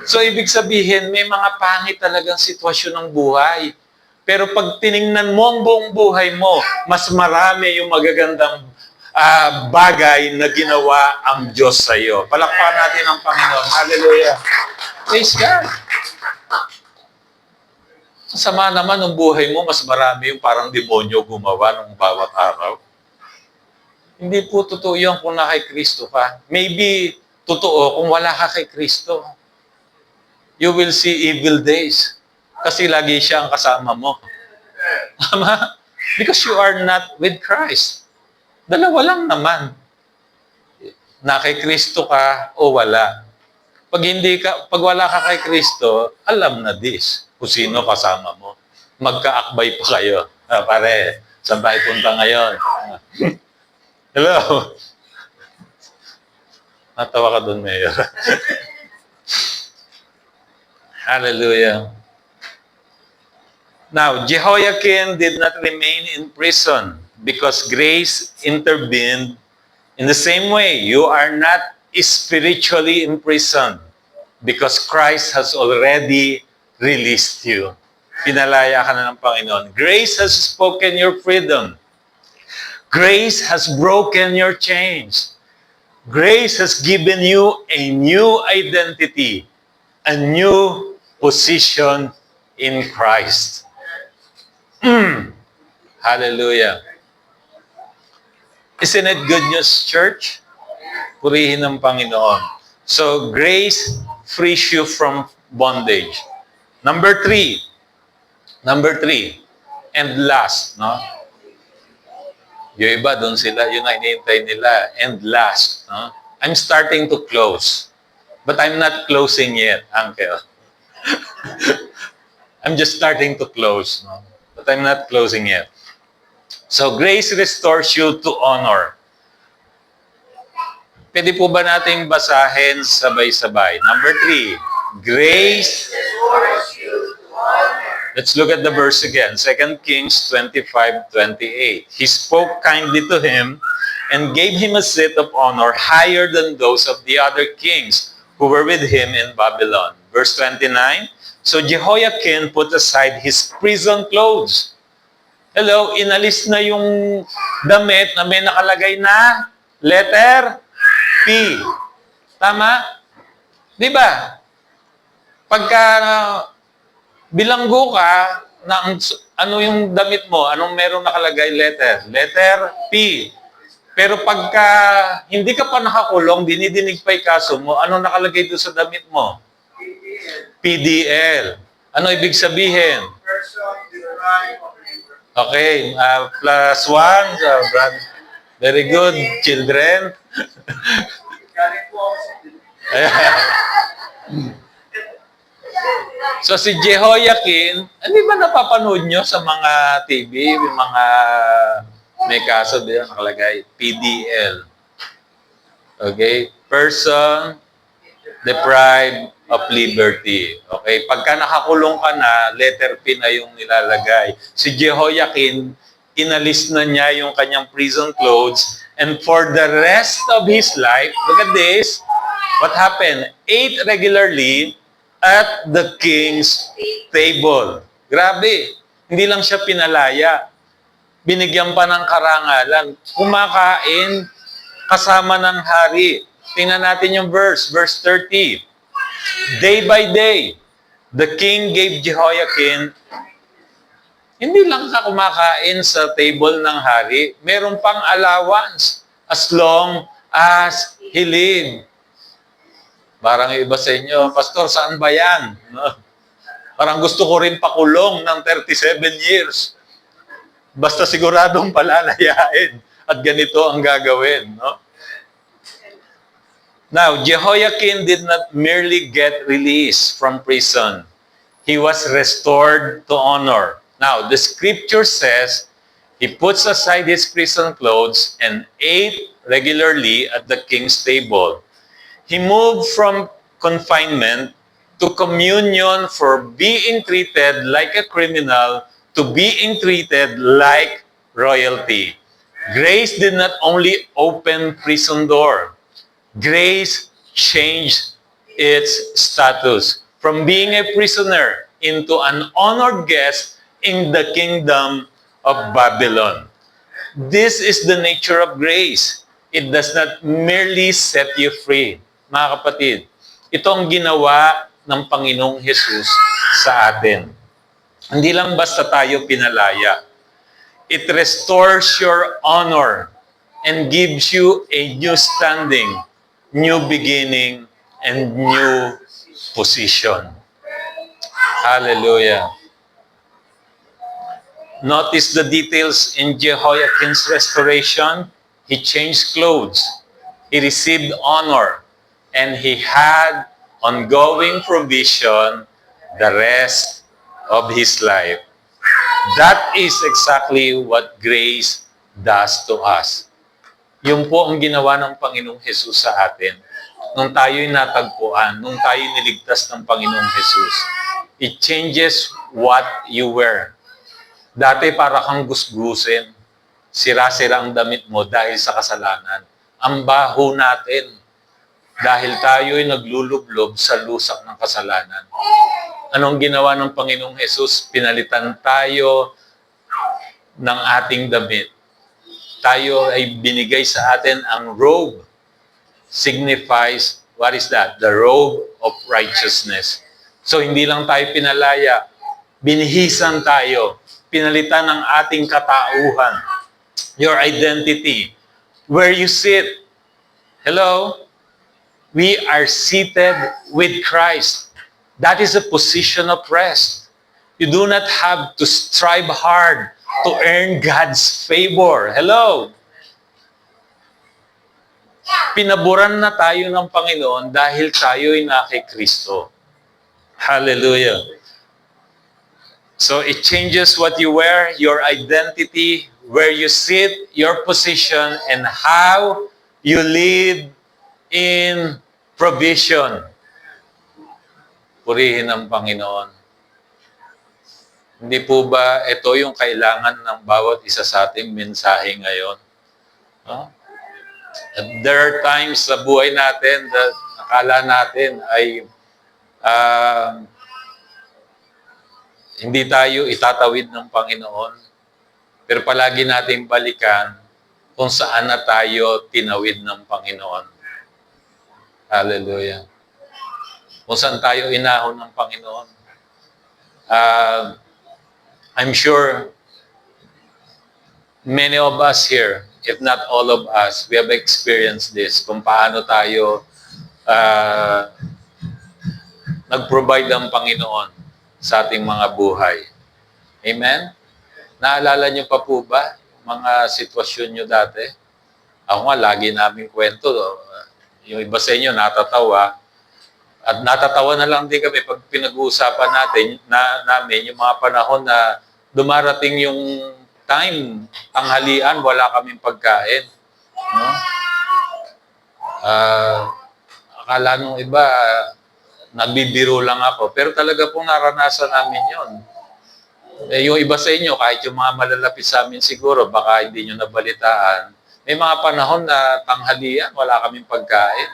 So, ibig sabihin, may mga pangit talagang sitwasyon ng buhay. Pero pag tiningnan mo ang buong buhay mo, mas marami yung magagandang bagay na ginawa ang Diyos sa iyo. Palakpakan natin ang Panginoon. Hallelujah. Praise God. Sama naman ng buhay mo, mas marami yung parang demonyo gumawa ng bawat araw. Hindi po totoo yun kung na kay Kristo ka. Maybe totoo kung wala ka kay Kristo. You will see evil days. Kasi lagi siya ang kasama mo. Tama? Because you are not with Christ. Dalawa lang naman. Na kay Kristo ka o wala. Pag wala ka kay Kristo, alam na this. Kung sino kasama mo. Magkaakbay pa kayo. Pare, saan tayo punta ngayon? Hello? Natawa ka doon, Mayor. Hallelujah. Now, Jehoiakim did not remain in prison because grace intervened. In the same way, you are not spiritually imprisoned because Christ has already released you. Pinalaya ka na ng Panginoon. Grace has spoken your freedom. Grace has broken your chains. Grace has given you a new identity, a new position in Christ. Hallelujah. Isn't it good news, church? Purihin ng Panginoon. So, grace frees you from bondage. Number three, and last, no? Yung iba, doon sila, yun na hinihintay nila, and last, no? I'm starting to close. But I'm not closing yet, Uncle. I'm just starting to close, no? But I'm not closing yet. So, grace restores you to honor. Pwede po ba nating basahin sabay-sabay? Number 3, grace restores you to honor. Let's look at the verse again. 2 Kings 25:28. He spoke kindly to him and gave him a seat of honor higher than those of the other kings who were with him in Babylon. Verse 29, so Jehoiakim put aside his prison clothes. Hello, inalis na yung damit na may nakalagay na letter P. Tama? Di ba? Pagka bilanggo ka, na ano yung damit mo? Anong merong nakalagay letter? Letter P. Pero pagka hindi ka pa nakakulong, dinidinig pa yung kaso mo, anong nakalagay doon sa damit mo? PDL. Ano ibig sabihin? Okay, +1. Very good, children. So si Jehoiakim, hindi ba napapanood nyo sa mga TV, yung mga may kaso diyan nakalagay, PDL. Okay? Person deprived of liberty. Okay? Pagka nakakulong ka na, letter P na yung nilalagay. Si Jehoiakim, inalis na niya yung kanyang prison clothes, and for the rest of his life, look at this, what happened? Ate regularly at the king's table. Grabe. Hindi lang siya pinalaya. Binigyan pa ng karangalan. Kumakain kasama ng hari. Tingnan natin yung verse 30. Day by day, the king gave Jehoiakim, hindi lang ka kumakain sa table ng hari, meron pang allowance as long as he lived. Parang yung iba sa inyo, Pastor, saan ba yan? No? Parang gusto ko rin pakulong ng 37 years. Basta siguradong palalayain at ganito ang gagawin. No? Now, Jehoiakim did not merely get released from prison. He was restored to honor. Now, the scripture says, he puts aside his prison clothes and ate regularly at the king's table. He moved from confinement to communion for being treated like a criminal to being treated like royalty. Grace did not only open prison door. Grace changed its status from being a prisoner into an honored guest in the kingdom of Babylon. This is the nature of grace. It does not merely set you free. Mga kapatid, ito ang ginawa ng Panginoong Jesus sa atin. Hindi lang basta tayo pinalaya. It restores your honor and gives you a new standing, new beginning, and new position. Hallelujah. Notice the details in Jehoiakim's restoration. He changed clothes. He received honor. And he had ongoing provision the rest of his life. That is exactly what grace does to us. Yun po ang ginawa ng Panginoong Jesus sa atin. Nung tayo'y natagpuan, nung tayo'y niligtas ng Panginoong Jesus, it changes what you wear. Dati para kang gusgusin, sira-sira ang damit mo dahil sa kasalanan. Ang baho natin dahil tayo'y naglulublob sa lusak ng kasalanan. Anong ginawa ng Panginoong Jesus? Pinalitan tayo ng ating damit. Tayo ay binigay sa atin ang robe. Signifies, what is that? The robe of righteousness. So hindi lang tayo pinalaya, binihisan tayo. Pinalitan ng ating katauhan. Your identity. Where you sit. Hello? We are seated with Christ. That is a position of rest. You do not have to strive hard to earn God's favor. Hello? Pinaboran na tayo ng Panginoon dahil tayo'y na kay Kristo. Hallelujah. So it changes what you wear, your identity, where you sit, your position, and how you live in provision. Purihin ang Panginoon. Hindi po ba ito yung kailangan ng bawat isa sa ating mensahe ngayon? No? There are times sa buhay natin that akala natin ay hindi tayo itatawid ng Panginoon. Pero palagi nating balikan kung saan na tayo tinawid ng Panginoon. Hallelujah. Kung saan tayo inahon ng Panginoon. I'm sure many of us here, if not all of us, we have experienced this. Kung paano tayo nag-provide ang Panginoon sa ating mga buhay. Amen? Naalala niyo pa po ba mga sitwasyon niyo dati? Ako nga, lagi namin kwento. Yung iba sa inyo natatawa. At natatawa na lang din kami pag pinag-uusapan namin yung mga panahon na dumarating yung time, tanghalian, wala kaming pagkain. No? Akala nung iba, nagbibiro lang ako. Pero talaga pong naranasan namin yon. Yung iba sa inyo, kahit yung mga malalapit sa amin siguro, baka hindi nyo nabalitaan. May mga panahon na tanghalian, wala kaming pagkain.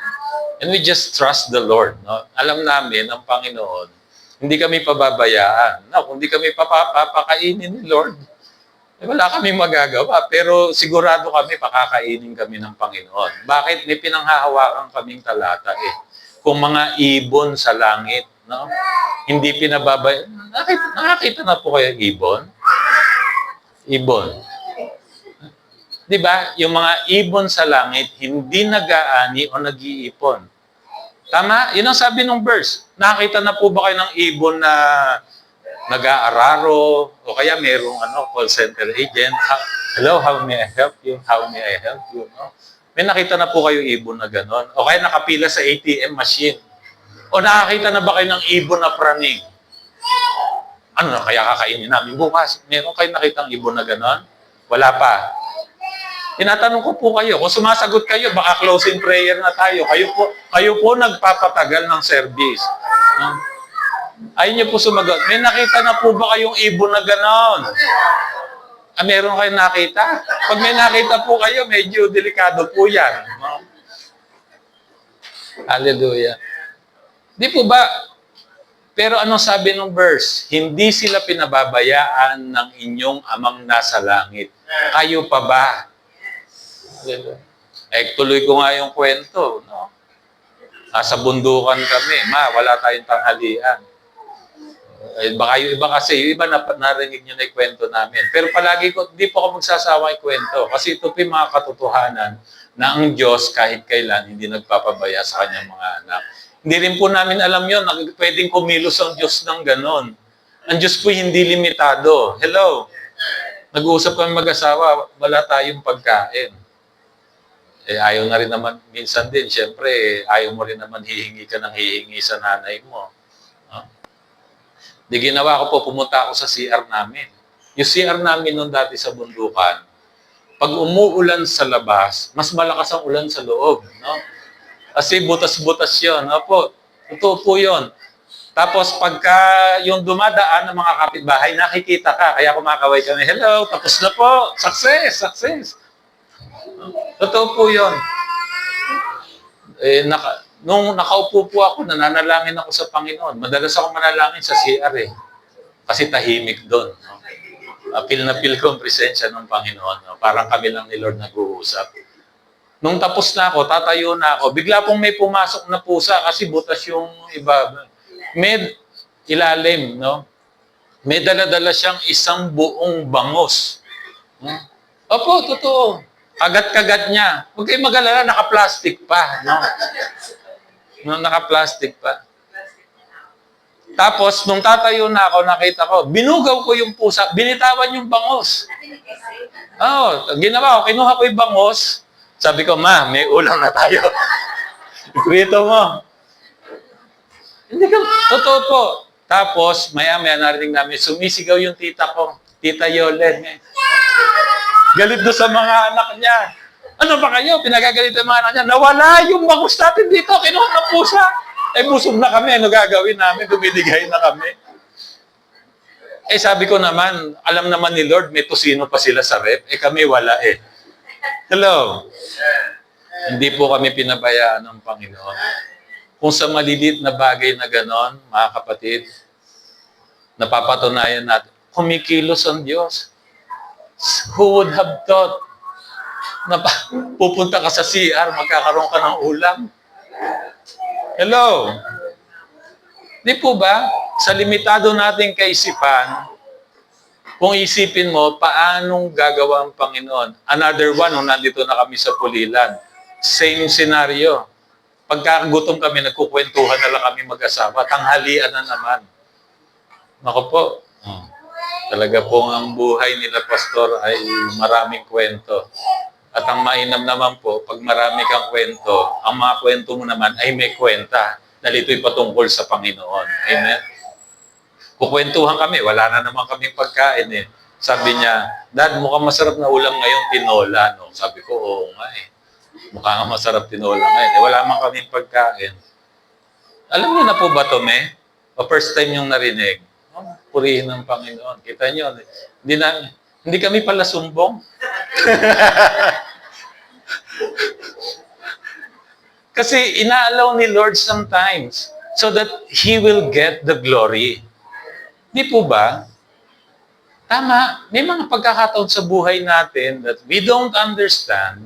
And we just trust the Lord. No? Alam namin, ang Panginoon, hindi kami pababayaan. No, kung hindi kami papakainin ni Lord, Wala kaming magagawa, pero sigurado kami pakakainin kami ng Panginoon. Bakit? May pinanghahawakan kaming talata eh. Kung mga ibon sa langit, no? Hindi pinababay. Nakakita na po kayo ibon? Ibon. 'Di ba? Yung mga ibon sa langit, hindi nag-aani o nag-iipon. Tama? Yun ang sabi ng verse. Nakita na po ba kayo ng ibon na nag-aararo o kaya merong call center agent? Hello, how may I help you? How may I help you? No? May nakita na po kayo ibon na gano'n? O kaya nakapila sa ATM machine? O nakakita na ba kayo ng ibon na praning? Ano na kaya kakainin namin bukas? Meron kayo nakitang ibon na gano'n? Wala pa. Tinatanong ko po kayo, kung sumasagot kayo, baka closing prayer na tayo. Kayo po nagpapatagal ng service. Ayun niyo po sumagot. May nakita na po ba kayong ibon na gano'n? Meron kayong nakita? Pag may nakita po kayo, medyo delikado po yan. Hallelujah. Di po ba? Pero anong sabi ng verse? Hindi sila pinababayaan ng inyong amang nasa langit. Kayo pa ba? Tuloy ko nga yung kwento. No? Nasa bundukan kami. Wala tayong tanghalian. Baka yung iba kasi, yung iba narinig nyo na yung kwento namin. Pero palagi ko, hindi po ako magsasawa yung kwento. Kasi ito po yung mga katotohanan na ang Diyos kahit kailan hindi nagpapabaya sa kanyang mga anak. Hindi rin po namin alam yun, pwedeng kumilos ang Diyos ng ganon. Ang Diyos po hindi limitado. Hello? Nag-uusap kami mag-asawa, wala tayong pagkain. Ayaw na rin naman, minsan din, syempre, ayaw mo rin naman hihingi ka ng hihingi sa nanay mo. Di ginawa ko po, pumunta ako sa CR namin. Yung CR namin noon dati sa bundukan, pag umuulan sa labas, mas malakas ang ulan sa loob. No? Kasi butas-butas yun. Opo, totoo po yun. Tapos pagka yung dumadaan ng mga kapitbahay, nakikita ka. Kaya kumakaway kami, hello, tapos na po. Success, success. Totoo po yun. Nung nakaupo po ako, nananalangin ako sa Panginoon. Madalas ako manalangin sa CR eh. Kasi tahimik doon. No? Feel na feel ko ang presensya ng Panginoon. No? Parang kami lang ni Lord nag-uusap. Nung tapos na ako, tatayo na ako, bigla pong may pumasok na pusa kasi butas yung iba. May ilalim, no? May dala-dala siyang isang buong bangos. Opo, totoo. Kagat-kagat niya. Huwag kayong mag-alala, naka-plastic pa. No? Naka-plastic pa. Tapos, nung tatayo na ako, nakita ko, binugaw ko yung pusa, binitawan yung bangos. Ginawa ko, kinuha ko yung bangos. Sabi ko, ma, may ulam na tayo. Ikwento mo. Hindi ka, totoo po. Tapos, maya-maya narinig namin, sumisigaw yung tita ko, Tita Yolen. Galit doon sa mga anak niya. Ano ba kayo? Pinagagalit ang mga anak niya. Nawala yung bangus natin dito. Kinuha ng pusa. Busog na kami. Ano gagawin namin? Dumidigay na kami. Sabi ko naman, alam naman ni Lord, may tusino pa sila sa rep. Kami wala eh. Hello? Hindi po kami pinabayaan ng Panginoon. Kung sa maliliit na bagay na ganon, mga kapatid, napapatunayan natin, kumikilos ang Diyos. Who would have thought na pupunta ka sa CR, magkakaroon ka ng ulam? Hello? Di po ba? Sa limitado nating kaisipan, kung isipin mo, paanong gagawa ang Panginoon? Another one, nung nandito na kami sa Pulilan. Same scenario. Pagkagutom kami, nagkukwentuhan na lang kami mag-asawa. Tanghalian na naman. Naku po. Talaga pong ang buhay nila, Pastor, ay maraming kwento. At ang mainam naman po, pag marami kang kwento, ang mga kwento mo naman ay may kwenta. Dahil ito'y patungkol sa Panginoon. Amen? Kukwentuhan kami, wala na naman kaming pagkain eh. Sabi niya, Dad, mukhang masarap na ulam ngayon, tinola. No? Sabi ko, oo nga eh. Mukhang masarap tinola ngayon. Wala man kaming pagkain. Alam niyo na po ba ito, me? O first time yung narinig? Purihin ng Panginoon. Kita niyo, hindi kami pala sumbong. Kasi inaalaw ni Lord sometimes so that He will get the glory. Di po ba? Tama, may mga pagkakataon sa buhay natin that we don't understand,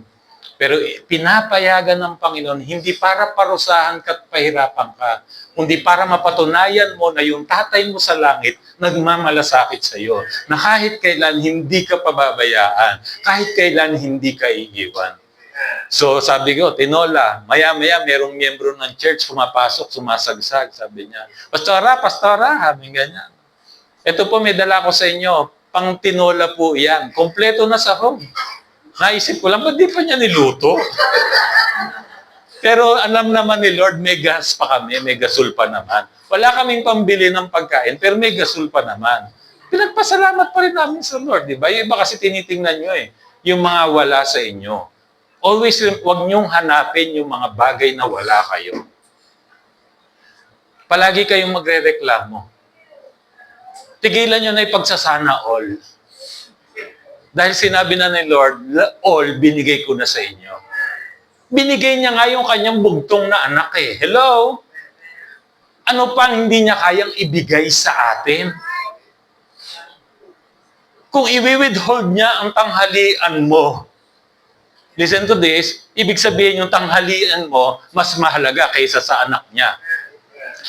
pero pinapayagan ng Panginoon, hindi para parusahan ka at pahirapan ka, kundi para mapatunayan mo na yung tatay mo sa langit nagmamalasakit sa iyo, na kahit kailan hindi ka pababayaan, kahit kailan hindi ka iiwan. So sabi ko, Tinola, maya-maya merong miyembro ng church pumapasok, sumasagsag, sabi niya, Pastora, sabi ganyan. Ito po, may dala ko sa inyo, pang tinola po yan. Kompleto na sa home. Naisip ko lang, ba't di pa niya niluto? Pero alam naman ni Lord, may gas pa kami, may gasol pa naman. Wala kaming pambili ng pagkain, pero may gasol pa naman. Pinagpasalamat pa rin namin sa Lord, di ba? Yung iba kasi tinitingnan nyo yung mga wala sa inyo. Always, huwag niyong hanapin yung mga bagay na wala kayo. Palagi kayong magre-reklamo. Tigilan nyo na ipagsasana all. Dahil sinabi na ni Lord, all binigay ko na sa inyo. Binigay niya nga yung kanyang bugtong na anak eh. Hello? Ano pang hindi niya kayang ibigay sa atin? Kung i-withhold niya ang tanghalian mo, listen to this, ibig sabihin yung tanghalian mo, mas mahalaga kaysa sa anak niya.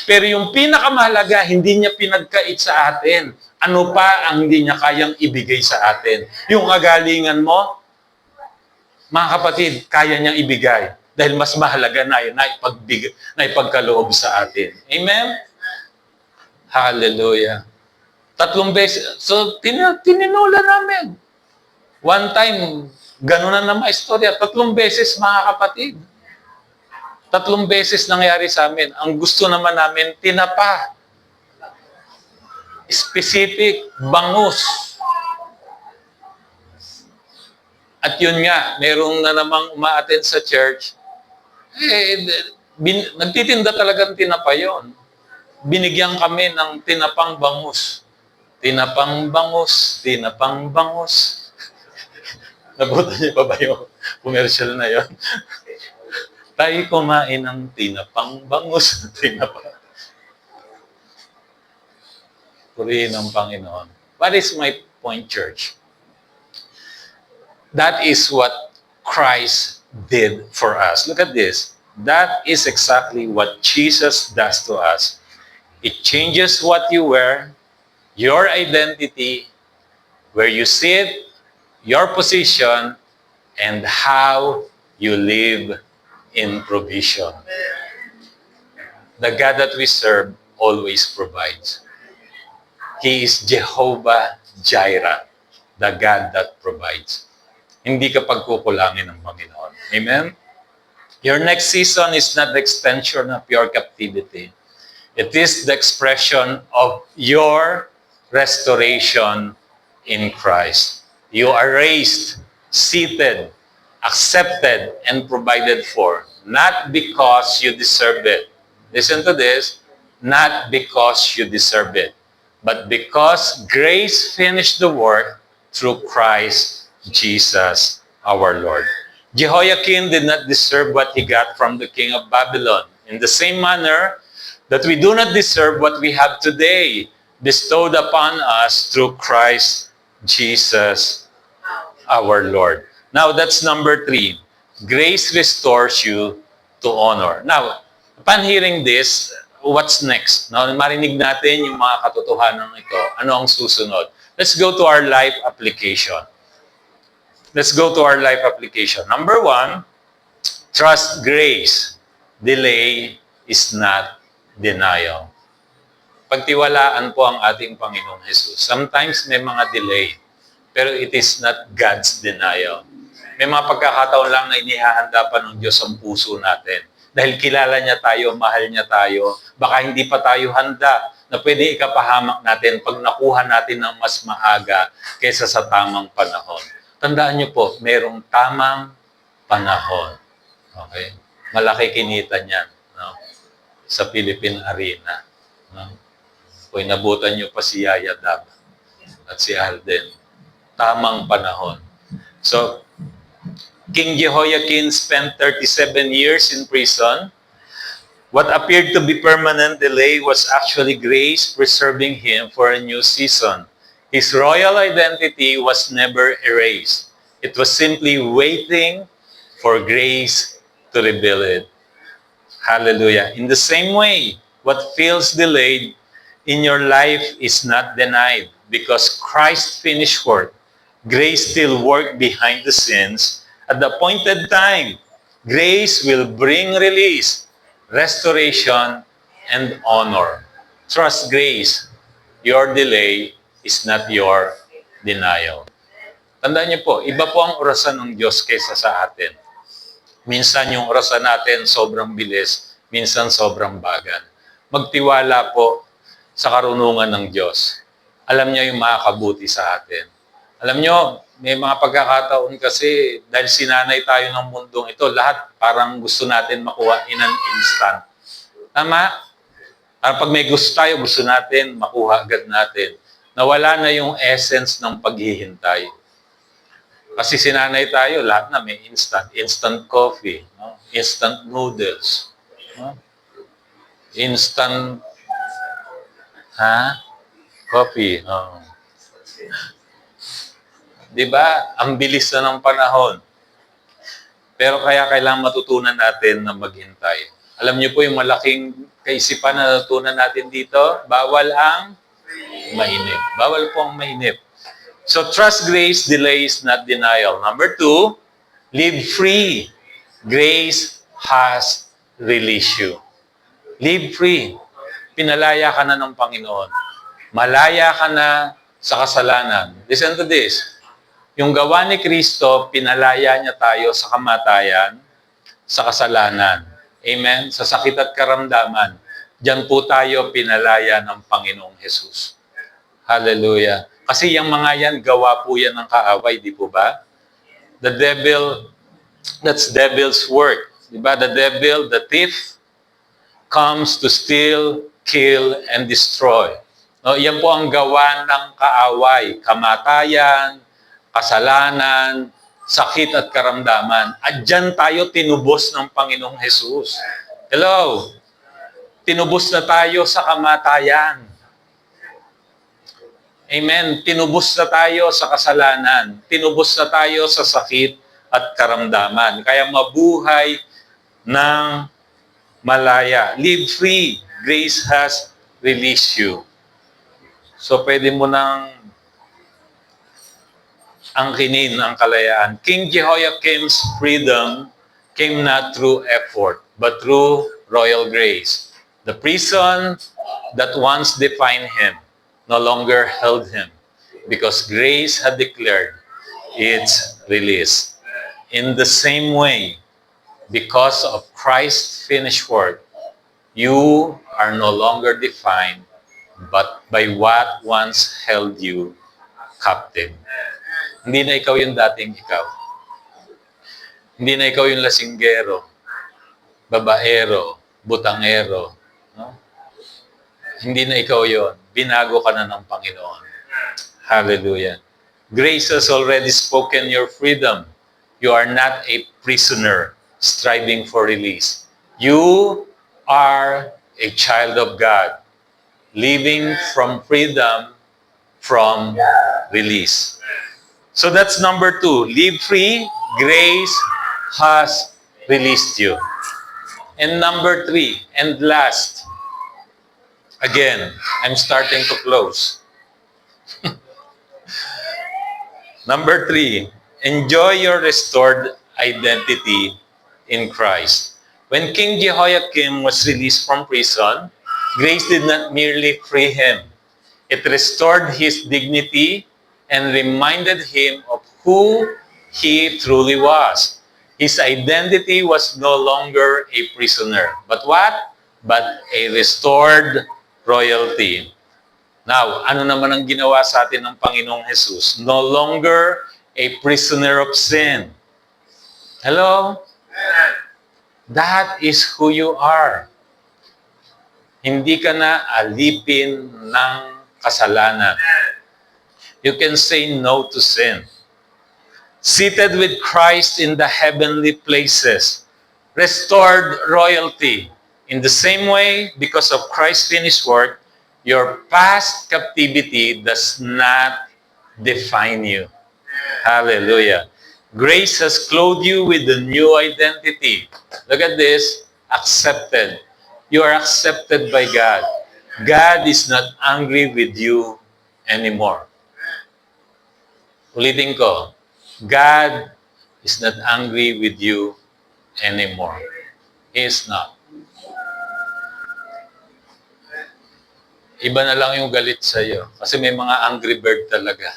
Pero yung pinakamahalaga, hindi niya pinagkait sa atin. Ano pa ang hindi niya kayang ibigay sa atin? Yung kagalingan mo, mga kapatid, kaya niyang ibigay. Dahil mas mahalaga na yun, na ipagkaloob sa atin. Amen? Hallelujah. 3 beses. So, tininola namin. One time, gano'n na naman istorya. 3 beses, mga kapatid. 3 beses nangyari sa amin. Ang gusto naman namin, tinapa. Specific, bangus. At yun nga, merong na namang umaattend sa church, nagtitinda talagang tinapa yun. Binigyan kami ng tinapang bangus. Tinapang bangus, tinapang bangus. Nabutan niyo pa ba yung commercial na yun? Tayo kumain ng tinapang bangus. Tinapang. Purihin ng Panginoon. What is my point, church? That is what Christ did for us. Look at this. That is exactly what Jesus does to us. It changes what you wear, your identity, where you sit, your position, and how you live in provision. The God that we serve always provides. He is Jehovah Jireh, the God that provides. Hindi ka pagkukulangin ng Panginoon. Amen? Your next season is not the extension of your captivity. It is the expression of your restoration in Christ. You are raised, seated, accepted, and provided for, not because you deserve it. Listen to this, not because you deserve it, but because grace finished the work through Christ Jesus our Lord. Jehoiakim did not deserve what he got from the king of Babylon. In the same manner that we do not deserve what we have today, bestowed upon us through Christ Jesus our Lord. Now, that's number 3. Grace restores you to honor. Now, upon hearing this, what's next? Now, marinig natin yung mga katotohanan ito. Ano ang susunod? Let's go to our life application. Let's go to our life application. Number 1, trust grace. Delay is not denial. Pagtiwalaan po ang ating Panginoong Jesus. Sometimes may mga delay, pero it is not God's denial. May mga pagkakataon lang na inihahanda pa ng Diyos ang puso natin. Dahil kilala niya tayo, mahal niya tayo, baka hindi pa tayo handa na pwede ikapahamak natin pag nakuha natin ng mas maaga kaysa sa tamang panahon. Tandaan niyo po, mayroong tamang panahon. Okay? Malaki kinita niyan, no? Sa Philippine Arena. No? Kung inabutan niyo pa si Yaya Dab at si Alden. Tamang panahon. So, King Jehoiakim spent 37 years in prison. What appeared to be permanent delay was actually grace preserving him for a new season. His royal identity was never erased. It was simply waiting for grace to reveal it. Hallelujah. In the same way, what feels delayed in your life is not denied because Christ's finished work. Grace still works behind the scenes. At the appointed time, grace will bring release, restoration, and honor. Trust grace. Your delay is not your denial. Tandaan niyo po, iba po ang orasan ng Diyos kaysa sa atin. Minsan yung orasan natin sobrang bilis, minsan sobrang bagal. Magtiwala po sa karunungan ng Diyos. Alam niya yung makakabuti sa atin. Alam niyo, may mga pagkakataon kasi dahil sinanay tayo ng mundong ito, lahat parang gusto natin makuha in an instant. Tama? Parang pag may gusto tayo, gusto natin makuha agad natin. Nawala na yung essence ng paghihintay. Kasi sinanay tayo, lahat na may instant. Instant coffee, no? Instant noodles, no? Instant, coffee. Oh. Diba? Ang bilis na ng panahon. Pero kaya kailangan matutunan natin na maghintay. Alam niyo po yung malaking kaisipan na natutunan natin dito, bawal ang mainip. Bawal po ang mainip. So, trust grace, delays, not denial. Number 2, live free. Grace has released you. Live free. Pinalaya ka na ng Panginoon. Malaya ka na sa kasalanan. Listen to this. Yung gawa ni Kristo, pinalaya niya tayo sa kamatayan, sa kasalanan. Amen? Sa sakit at karamdaman. Diyan po tayo pinalaya ng Panginoong Jesus. Hallelujah. Kasi yung mga yan, gawa po yan ng kaaway, di po ba? The devil, that's devil's work. Di ba? The devil, the thief, comes to steal, kill, and destroy. No, yan po ang gawa ng kaaway. Kamatayan, kasalanan, sakit at karamdaman. At dyan tayo tinubos ng Panginoong Jesus. Hello? Tinubos na tayo sa kamatayan. Amen. Tinubos na tayo sa kasalanan. Tinubos na tayo sa sakit at karamdaman. Kaya mabuhay ng malaya. Live free. Grace has released you. So, pwede mo nang angkinin ang kalayaan. King Jehoiakim's freedom came not through effort, but through royal grace. The prison that once defined him no longer held him because grace had declared its release. In the same way, because of Christ's finished work, you are no longer defined but by what once held you captive. Hindi na ikaw yung dating ikaw. Hindi na ikaw yung lasinggero, babaero, butangero. No? Hindi na ikaw yon. Binago ka na ng Panginoon. Hallelujah. Grace has already spoken your freedom. You are not a prisoner striving for release. You are a child of God, living from freedom from release. So that's number 2. Live free. Grace has released you. And number 3, and last, again, I'm starting to close. Number 3, enjoy your restored identity in Christ. When King Jehoiakim was released from prison, grace did not merely free him. It restored his dignity and reminded him of who he truly was. His identity was no longer a prisoner. But what? But a restored royalty. Now, ano naman ang ginawa sa atin ng Panginoong Jesus? No longer a prisoner of sin. Hello? That is who you are. Hindi ka na alipin ng kasalanan. You can say no to sin. Seated with Christ in the heavenly places. Restored royalty. In the same way, because of Christ's finished work, Your past captivity does not define you. Hallelujah. Grace has clothed you with a new identity. Look at this. Accepted. You are accepted by God. God is not angry with you anymore. Ulitin ko. God is not angry with you anymore. He is not. Iba na lang yung galit sa'yo. Kasi may mga angry bird talaga.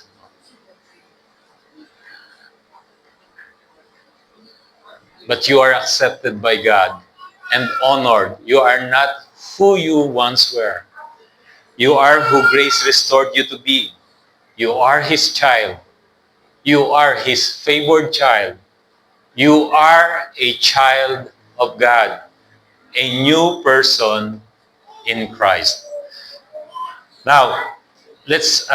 But you are accepted by God and honored. You are not who you once were. You are who grace restored you to be. You are His child. You are His favored child. You are a child of God. A new person in Christ. Now, let's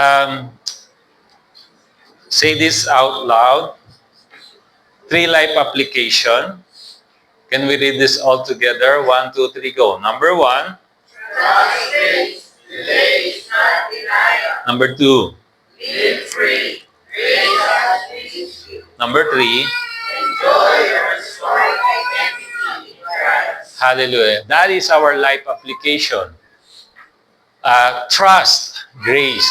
say this out loud. 3 life application. Can we read this all together? 1, 2, 3, go. Number 1. God's grace, delay is not denial. Number 2. Live free, grace has released you. Number 3. Enjoy your restored identity in Christ. Hallelujah. That is our life application. Trust, grace.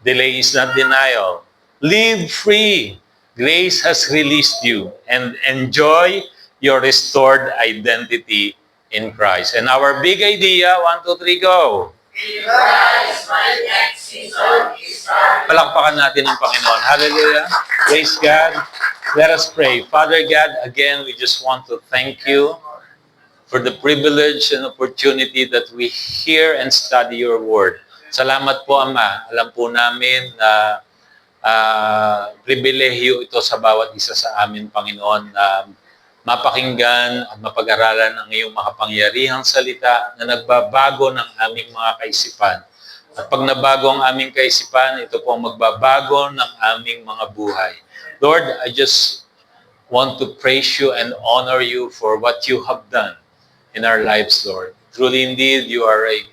Delay is not denial. Live free. Grace has released you. And enjoy your restored identity in Christ. And our big idea, 1, 2, 3, go. In Christ, my next season is starting. Palakpakan natin ang Panginoon. Hallelujah. Praise God. Let us pray. Father God, again, we just want to thank you for the privilege and opportunity that we hear and study your word. Salamat po, Ama. Alam po namin na pribilehiyo ito sa bawat isa sa amin, Panginoon, na mapakinggan at mapag-aralan ang iyong makapangyarihang salita na nagbabago ng aming mga kaisipan. At pag nabago ang aming kaisipan, ito po ang magbabago ng aming mga buhay. Lord, I just want to praise you and honor you for what you have done in our lives, Lord. Truly indeed, you are a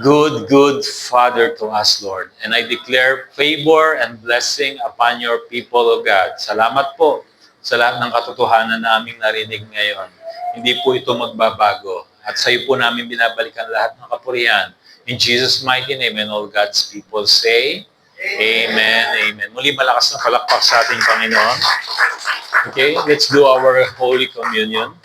good Father to us, Lord. And I declare favor and blessing upon your people, O God. Salamat po sa lahat ng katotohanan na aming narinig ngayon. Hindi po ito magbabago. At sa iyo po namin binabalikan lahat ng kapurihan. In Jesus' mighty name, and all God's people say, Amen. Amen. Muli malakas na palakpak sa ating Panginoon. Okay, let's do our Holy Communion.